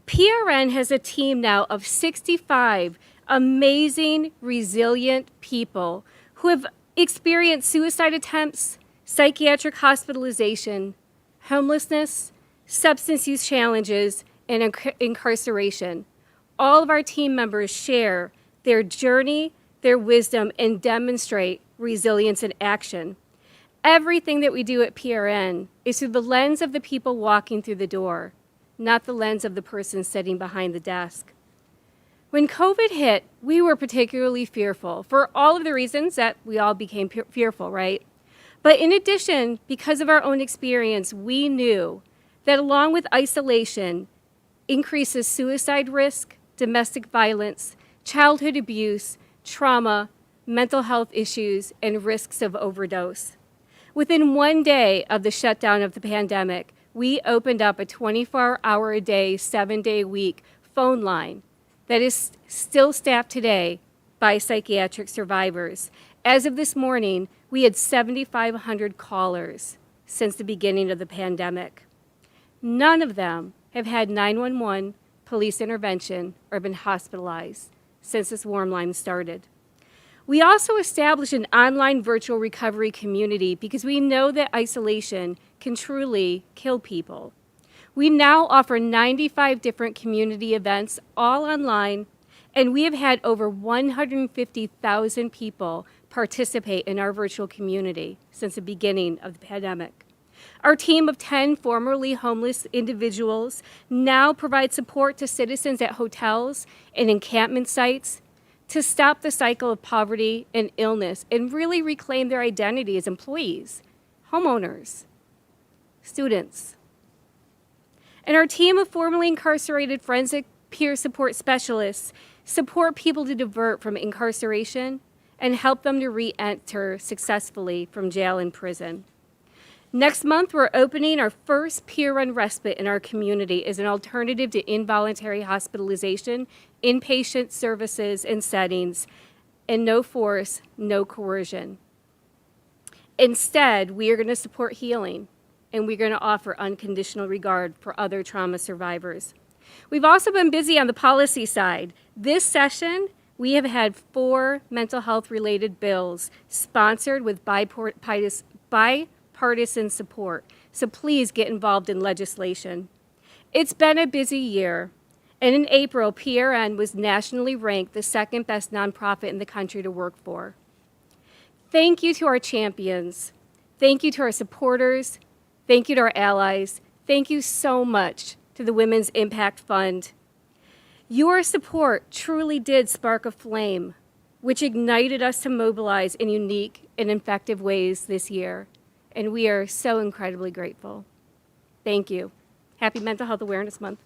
S5: PRN has a team now of 65 amazing, resilient people who have experienced suicide attempts, psychiatric hospitalization, homelessness, substance use challenges, and incarceration. All of our team members share their journey, their wisdom, and demonstrate resilience in action. Everything that we do at PRN is through the lens of the people walking through the door, not the lens of the person sitting behind the desk. When COVID hit, we were particularly fearful for all of the reasons that we all became fearful, right? But in addition, because of our own experience, we knew that along with isolation, increases suicide risk, domestic violence, childhood abuse, trauma, mental health issues, and risks of overdose. Within 1 day of the shutdown of the pandemic, we opened up a 24-hour-a-day, 7-day-a-week phone line that is still staffed today by psychiatric survivors. As of this morning, we had 7,500 callers since the beginning of the pandemic. None of them have had 911 police intervention or been hospitalized since this warm line started. We also established an online virtual recovery community because we know that isolation can truly kill people. We now offer 95 different community events, all online, and we have had over 150,000 people participate in our virtual community since the beginning of the pandemic. Our team of 10 formerly homeless individuals now provides support to citizens at hotels and encampment sites to stop the cycle of poverty and illness and really reclaim their identity as employees, homeowners, students. And our team of formerly incarcerated forensic peer support specialists support people to divert from incarceration and help them to re-enter successfully from jail and prison. Next month, we're opening our first peer-run respite in our community as an alternative to involuntary hospitalization, inpatient services and settings, and no force, no coercion. Instead, we are going to support healing, and we're going to offer unconditional regard for other trauma survivors. We've also been busy on the policy side. This session, we have had 4 mental health-related bills sponsored with bipartisan support, so please get involved in legislation. It's been a busy year, and in April, PRN was nationally ranked the 2nd best nonprofit in the country to work for. Thank you to our champions. Thank you to our supporters. Thank you to our allies. Thank you so much to the Women's Impact Fund. Your support truly did spark a flame, which ignited us to mobilize in unique and effective ways this year, and we are so incredibly grateful. Thank you. Happy Mental Health Awareness Month.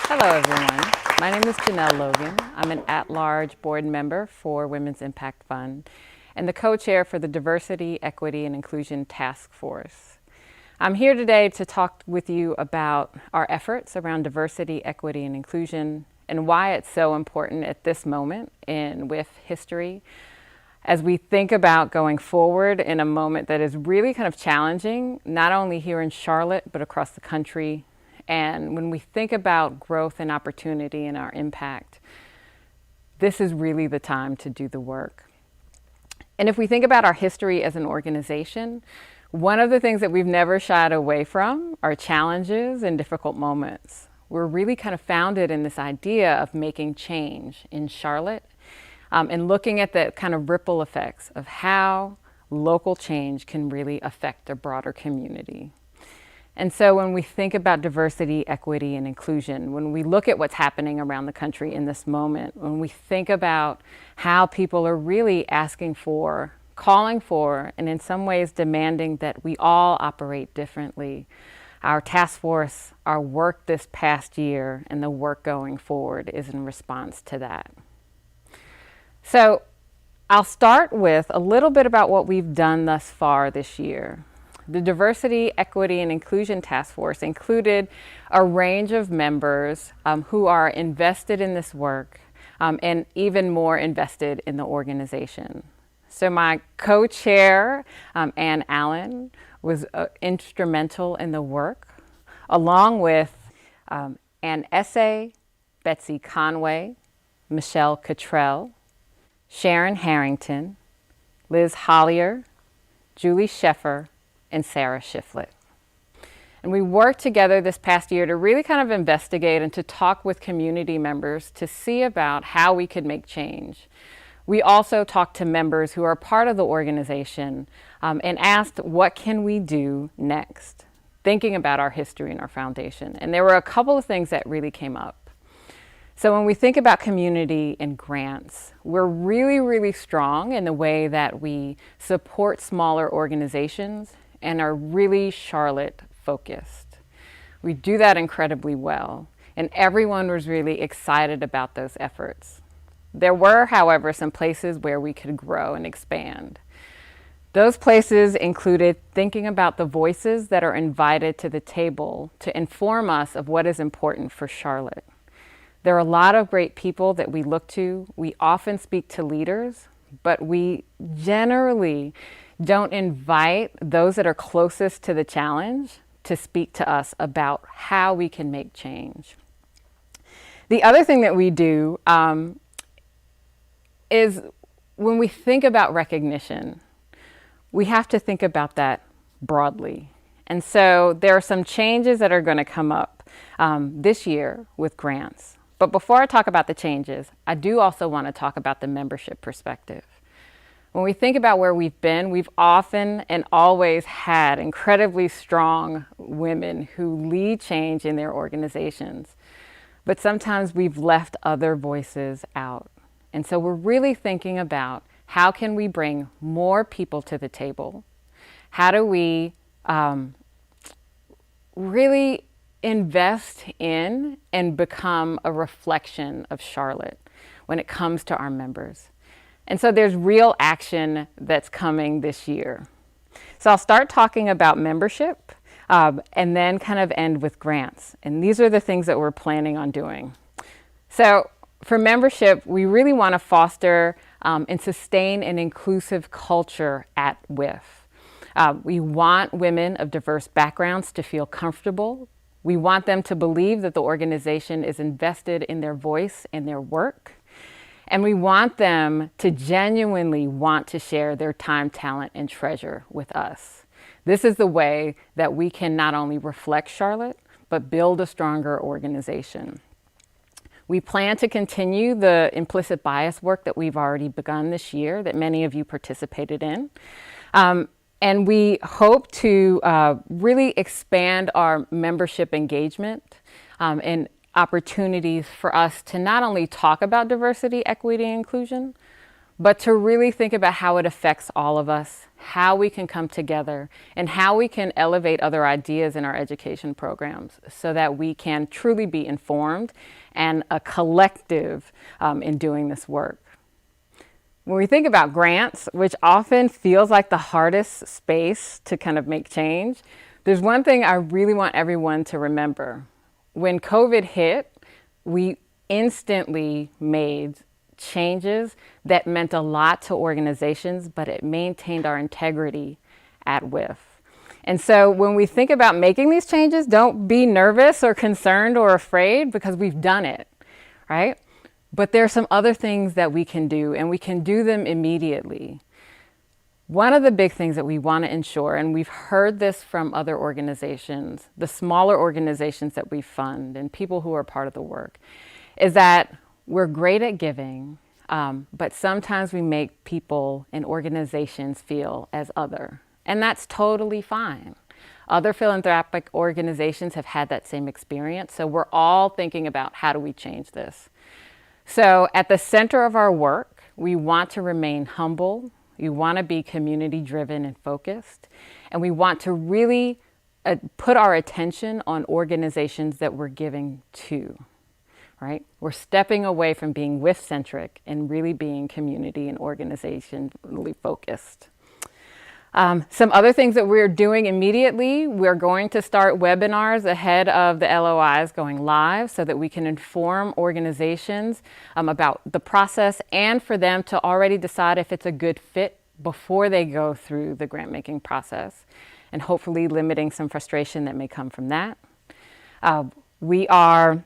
S6: Hello, everyone. My name is Janelle Logan. I'm an at-large board member for Women's Impact Fund and the co-chair for the Diversity, Equity, and Inclusion Task Force. I'm here today to talk with you about our efforts around diversity, equity, and inclusion, and why it's so important at this moment in WIF history as we think about going forward in a moment that is really kind of challenging, not only here in Charlotte, but across the country. And when we think about growth and opportunity and our impact, this is really the time to do the work. And if we think about our history as an organization, one of the things that we've never shied away from are challenges and difficult moments. We're really kind of founded in this idea of making change in Charlotte and looking at the kind of ripple effects of how local change can really affect a broader community. And so when we think about diversity, equity, and inclusion, when we look at what's happening around the country in this moment, when we think about how people are really asking for, calling for, and in some ways demanding that we all operate differently, our task force, our work this past year, and the work going forward is in response to that. So I'll start with a little bit about what we've done thus far this year. The Diversity, Equity, and Inclusion Task Force included a range of members who are invested in this work and even more invested in the organization. So my co-chair, Ann Allen, was instrumental in the work, along with Ann Essay, Betsy Conway, Michelle Cottrell, Sharon Harrington, Liz Hollier, Julie Sheffer, and Sarah Shifflet. And we worked together this past year to really kind of investigate and to talk with community members to see about how we could make change. We also talked to members who are part of the organization and asked, what can we do next? Thinking about our history and our foundation. And there were a couple of things that really came up. So when we think about community and grants, we're really, really strong in the way that we support smaller organizations and are really Charlotte focused. We do that incredibly well, and everyone was really excited about those efforts. There were, however, some places where we could grow and expand. Those places included thinking about the voices that are invited to the table to inform us of what is important for Charlotte. There are a lot of great people that we look to. We often speak to leaders, but we generally don't invite those that are closest to the challenge to speak to us about how we can make change. The other thing that we do is when we think about recognition, we have to think about that broadly. And so there are some changes that are going to come up this year with grants. But before I talk about the changes, I do also want to talk about the membership perspective. When we think about where we've been, we've often and always had incredibly strong women who lead change in their organizations. But sometimes we've left other voices out. And so we're really thinking about how can we bring more people to the table? How do we really invest in and become a reflection of Charlotte when it comes to our members? And so there's real action that's coming this year. So I'll start talking about membership and then kind of end with grants. And these are the things that we're planning on doing. So for membership, we really want to foster and sustain an inclusive culture at WIF. We want women of diverse backgrounds to feel comfortable. We want them to believe that the organization is invested in their voice and their work. And we want them to genuinely want to share their time, talent, and treasure with us. This is the way that we can not only reflect Charlotte, but build a stronger organization. We plan to continue the implicit bias work that we've already begun this year that many of you participated in. And we hope to really expand our membership engagement and opportunities for us to not only talk about diversity, equity, and inclusion, but to really think about how it affects all of us, how we can come together, and how we can elevate other ideas in our education programs so that we can truly be informed and a collective in doing this work. When we think about grants, which often feels like the hardest space to kind of make change, there's one thing I really want everyone to remember. When COVID hit, we instantly made changes that meant a lot to organizations, but it maintained our integrity at WIF. And so when we think about making these changes, don't be nervous or concerned or afraid because we've done it, right? But there are some other things that we can do, and we can do them immediately. One of the big things that we want to ensure, and we've heard this from other organizations, the smaller organizations that we fund and people who are part of the work, is that we're great at giving, but sometimes we make people and organizations feel as other, and that's totally fine. Other philanthropic organizations have had that same experience, so we're all thinking about how do we change this. So at the center of our work, we want to remain humble, we want to be community driven and focused, and we want to really put our attention on organizations that we're giving to, right? We're stepping away from being WIF-centric and really being community and organizationally focused. Some other things that we're doing immediately, we're going to start webinars ahead of the LOIs going live so that we can inform organizations about the process and for them to already decide if it's a good fit before they go through the grant making process, and hopefully limiting some frustration that may come from that. We are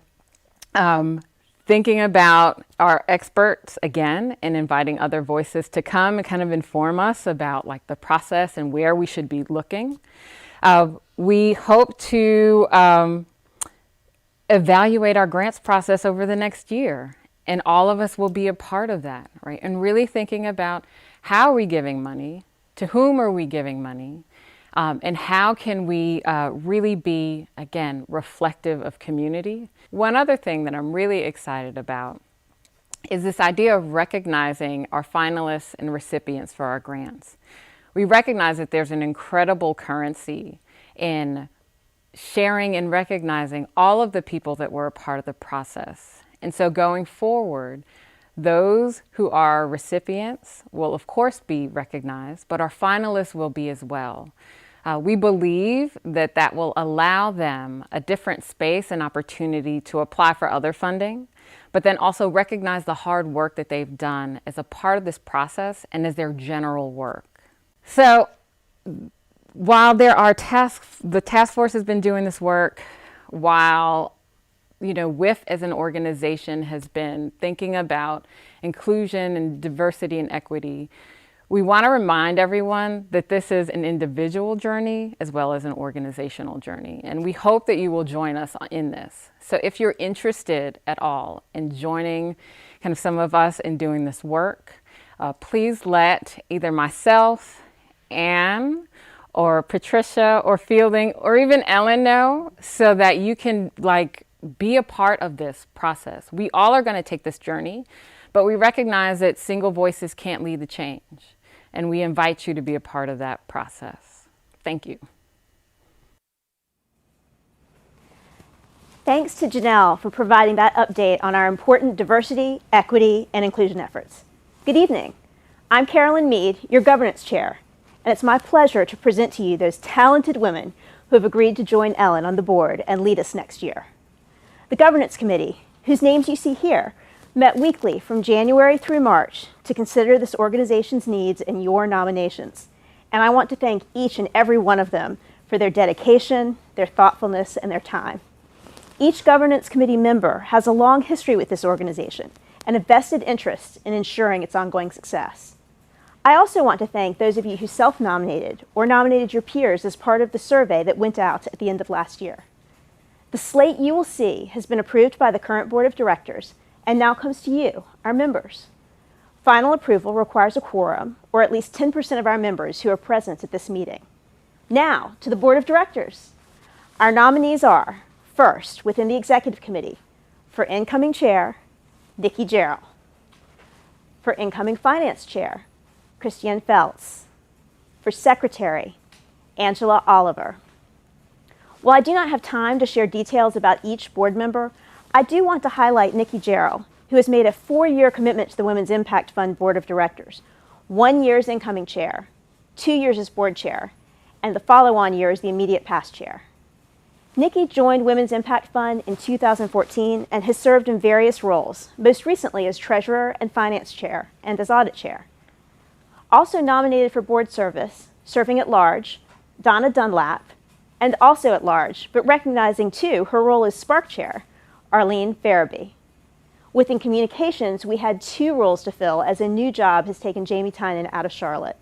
S6: thinking about our experts again and inviting other voices to come and kind of inform us about like the process and where we should be looking. We hope to evaluate our grants process over the next year, and all of us will be a part of that, right? And really thinking about how are we giving money, to whom are we giving money, and how can we really be, again, reflective of community. One other thing that I'm really excited about is this idea of recognizing our finalists and recipients for our grants. We recognize that there's an incredible currency in sharing and recognizing all of the people that were a part of the process. And so going forward, those who are recipients will of course be recognized, but our finalists will be as well. We believe that that will allow them a different space and opportunity to apply for other funding, but then also recognize the hard work that they've done as a part of this process and as their general work. So while there are the task force has been doing this work, while WIF as an organization has been thinking about inclusion and diversity and equity, we want to remind everyone that this is an individual journey as well as an organizational journey, and we hope that you will join us in this. So if you're interested at all in joining kind of some of us in doing this work, please let either myself, Anne, or Patricia, or Fielding, or even Ellen know so that you can be a part of this process. We all are going to take this journey, but we recognize that single voices can't lead the change. And we invite you to be a part of that process. Thank you.
S7: Thanks to Janelle for providing that update on our important diversity, equity, and inclusion efforts. Good evening. I'm Carolyn Mead, your governance chair, and it's my pleasure to present to you those talented women who have agreed to join Ellen on the board and lead us next year. The Governance Committee, whose names you see here, met weekly from January through March to consider this organization's needs and your nominations. And I want to thank each and every one of them for their dedication, their thoughtfulness, and their time. Each Governance Committee member has a long history with this organization and a vested interest in ensuring its ongoing success. I also want to thank those of you who self-nominated or nominated your peers as part of the survey that went out at the end of last year. The slate you will see has been approved by the current Board of Directors and now comes to you, our members. Final approval requires a quorum, or at least 10% of our members who are present at this meeting. Now, to the Board of Directors. Our nominees are, first, within the Executive Committee, for incoming Chair, Nikki Gerald. For incoming Finance Chair, Christiane Feltz. For Secretary, Angela Oliver. While I do not have time to share details about each board member, I do want to highlight Nikki Gerald, who has made a 4-year commitment to the Women's Impact Fund Board of Directors. 1 year as incoming chair, 2 years as board chair, and the follow-on year as the immediate past chair. Nikki joined Women's Impact Fund in 2014 and has served in various roles, most recently as treasurer and finance chair and as audit chair. Also nominated for board service, serving at large, Donna Dunlap, and also at large, but recognizing too her role as Spark Chair, Arlene Farabee. Within communications, we had 2 roles to fill as a new job has taken Jamie Tynan out of Charlotte.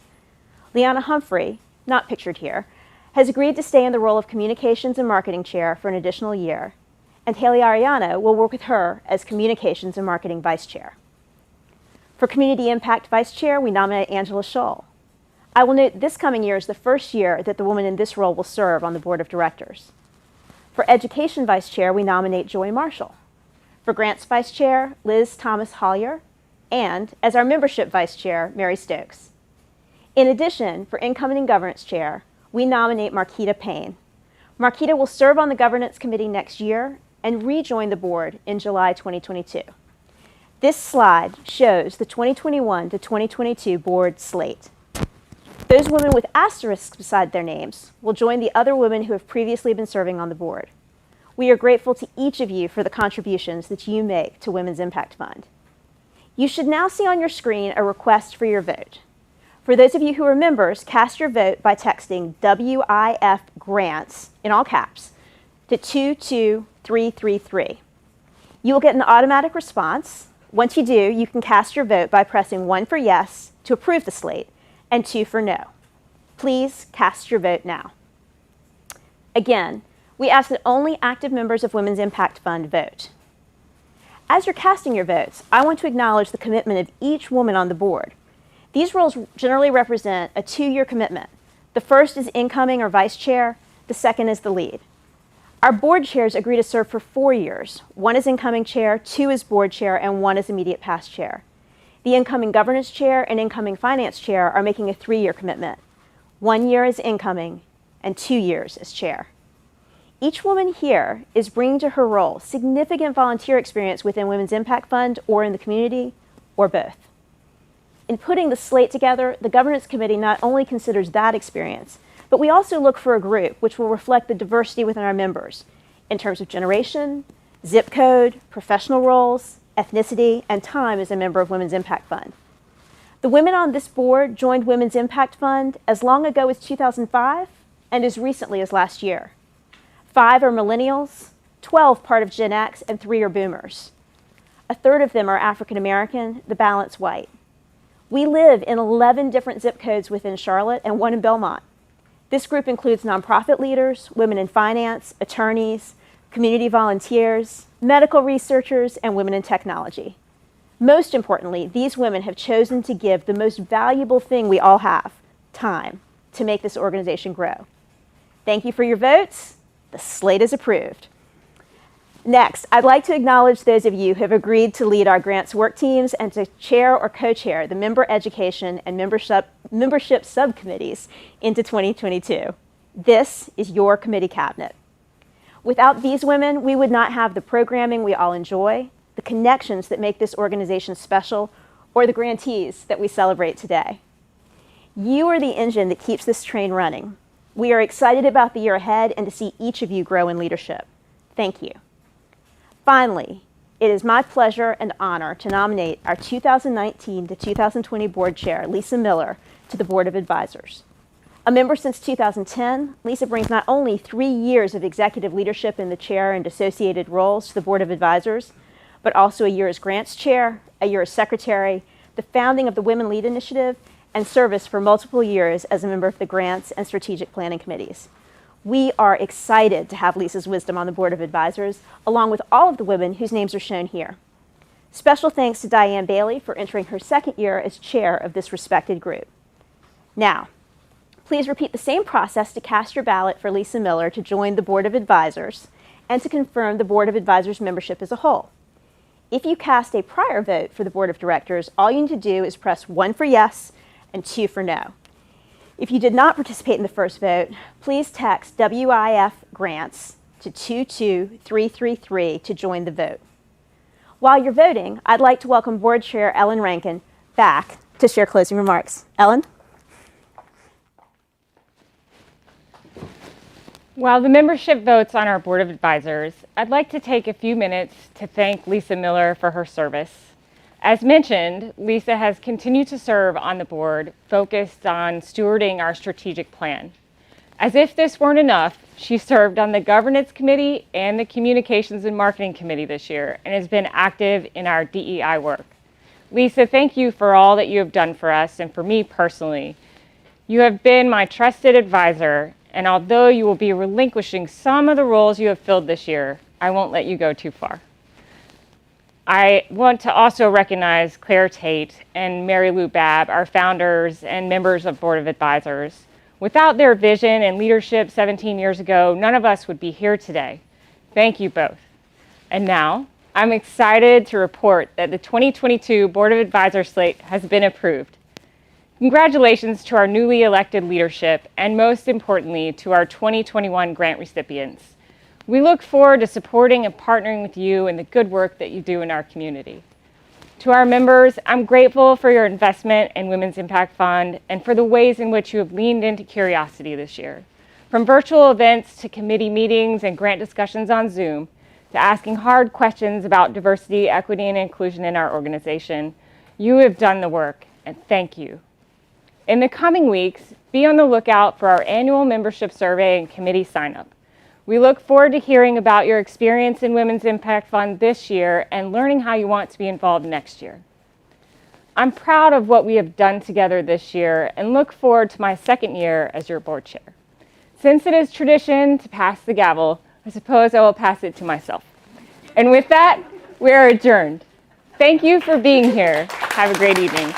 S7: Liana Humphrey, not pictured here, has agreed to stay in the role of Communications and Marketing Chair for an additional year, and Haley Ariano will work with her as Communications and Marketing Vice Chair. For Community Impact Vice Chair, we nominate Angela Shull. I will note this coming year is the first year that the woman in this role will serve on the Board of Directors. For Education Vice Chair, we nominate Joy Marshall. For Grants Vice Chair, Liz Thomas Hollier, and as our Membership Vice Chair, Mary Stokes. In addition, for Incoming Governance Chair, we nominate Marquita Payne. Marquita will serve on the Governance Committee next year and rejoin the board in July 2022. This slide shows the 2021 to 2022 board slate. Those women with asterisks beside their names will join the other women who have previously been serving on the board. We are grateful to each of you for the contributions that you make to Women's Impact Fund. You should now see on your screen a request for your vote. For those of you who are members, cast your vote by texting WIF grants, in all caps, to 22333. You will get an automatic response. Once you do, you can cast your vote by pressing 1 for yes to approve the slate and 2 for no. Please cast your vote now. Again, we ask that only active members of Women's Impact Fund vote. As you're casting your votes, I want to acknowledge the commitment of each woman on the board. These roles generally represent a 2-year commitment. The first is incoming or vice chair, the second is the lead. Our board chairs agree to serve for 4 years. 1 is incoming chair, 2 is board chair, and 1 is immediate past chair. The incoming governance chair and incoming finance chair are making a 3-year commitment. 1 year as incoming and 2 years as chair. Each woman here is bringing to her role significant volunteer experience within Women's Impact Fund or in the community, or both. In putting the slate together, the Governance Committee not only considers that experience, but we also look for a group which will reflect the diversity within our members in terms of generation, zip code, professional roles, ethnicity, and time as a member of Women's Impact Fund. The women on this board joined Women's Impact Fund as long ago as 2005 and as recently as last year. 5 are millennials, 12 part of Gen X, and 3 are boomers. A third of them are African American, the balance white. We live in 11 different zip codes within Charlotte and 1 in Belmont. This group includes nonprofit leaders, women in finance, attorneys, community volunteers, medical researchers, and women in technology. Most importantly, these women have chosen to give the most valuable thing we all have, time, to make this organization grow. Thank you for your votes. The slate is approved. Next, I'd like to acknowledge those of you who have agreed to lead our grants work teams and to chair or co-chair the member education and membership subcommittees into 2022. This is your committee cabinet. Without these women, we would not have the programming we all enjoy, the connections that make this organization special, or the grantees that we celebrate today. You are the engine that keeps this train running. We are excited about the year ahead and to see each of you grow in leadership. Thank you. Finally, it is my pleasure and honor to nominate our 2019 to 2020 board chair, Lisa Miller, to the Board of Advisors. A member since 2010, Lisa brings not only 3 years of executive leadership in the chair and associated roles to the Board of Advisors, but also a year as grants chair, a year as secretary, the founding of the Women Lead Initiative, and service for multiple years as a member of the grants and strategic planning committees. We are excited to have Lisa's wisdom on the Board of Advisors, along with all of the women whose names are shown here. Special thanks to Diane Bailey for entering her second year as chair of this respected group. Now, please repeat the same process to cast your ballot for Lisa Miller to join the Board of Advisors and to confirm the Board of Advisors membership as a whole. If you cast a prior vote for the Board of Directors, all you need to do is press 1 for yes and 2 for no. If you did not participate in the first vote, please text WIF grants to 22333 to join the vote. While you're voting, I'd like to welcome Board Chair Ellen Rankin back to share closing remarks. Ellen?
S8: While the membership votes on our Board of Advisors, I'd like to take a few minutes to thank Lisa Miller for her service. As mentioned, Lisa has continued to serve on the board, focused on stewarding our strategic plan. As if this weren't enough, she served on the Governance Committee and the Communications and Marketing Committee this year and has been active in our DEI work. Lisa, thank you for all that you have done for us and for me personally. You have been my trusted advisor, and although you will be relinquishing some of the roles you have filled this year, I won't let you go too far. I want to also recognize Claire Tate and Mary Lou Babb, our founders and members of Board of Advisors. Without their vision and leadership 17 years ago, none of us would be here today. Thank you both. And now, I'm excited to report that the 2022 Board of Advisors slate has been approved. Congratulations to our newly elected leadership, and most importantly, to our 2021 grant recipients. We look forward to supporting and partnering with you in the good work that you do in our community. To our members, I'm grateful for your investment in Women's Impact Fund and for the ways in which you have leaned into curiosity this year. From virtual events to committee meetings and grant discussions on Zoom, to asking hard questions about diversity, equity, and inclusion in our organization, you have done the work, and thank you. In the coming weeks, be on the lookout for our annual membership survey and committee sign-up. We look forward to hearing about your experience in Women's Impact Fund this year and learning how you want to be involved next year. I'm proud of what we have done together this year and look forward to my second year as your board chair. Since it is tradition to pass the gavel, I suppose I will pass it to myself. And with that, we are adjourned. Thank you for being here. Have a great evening.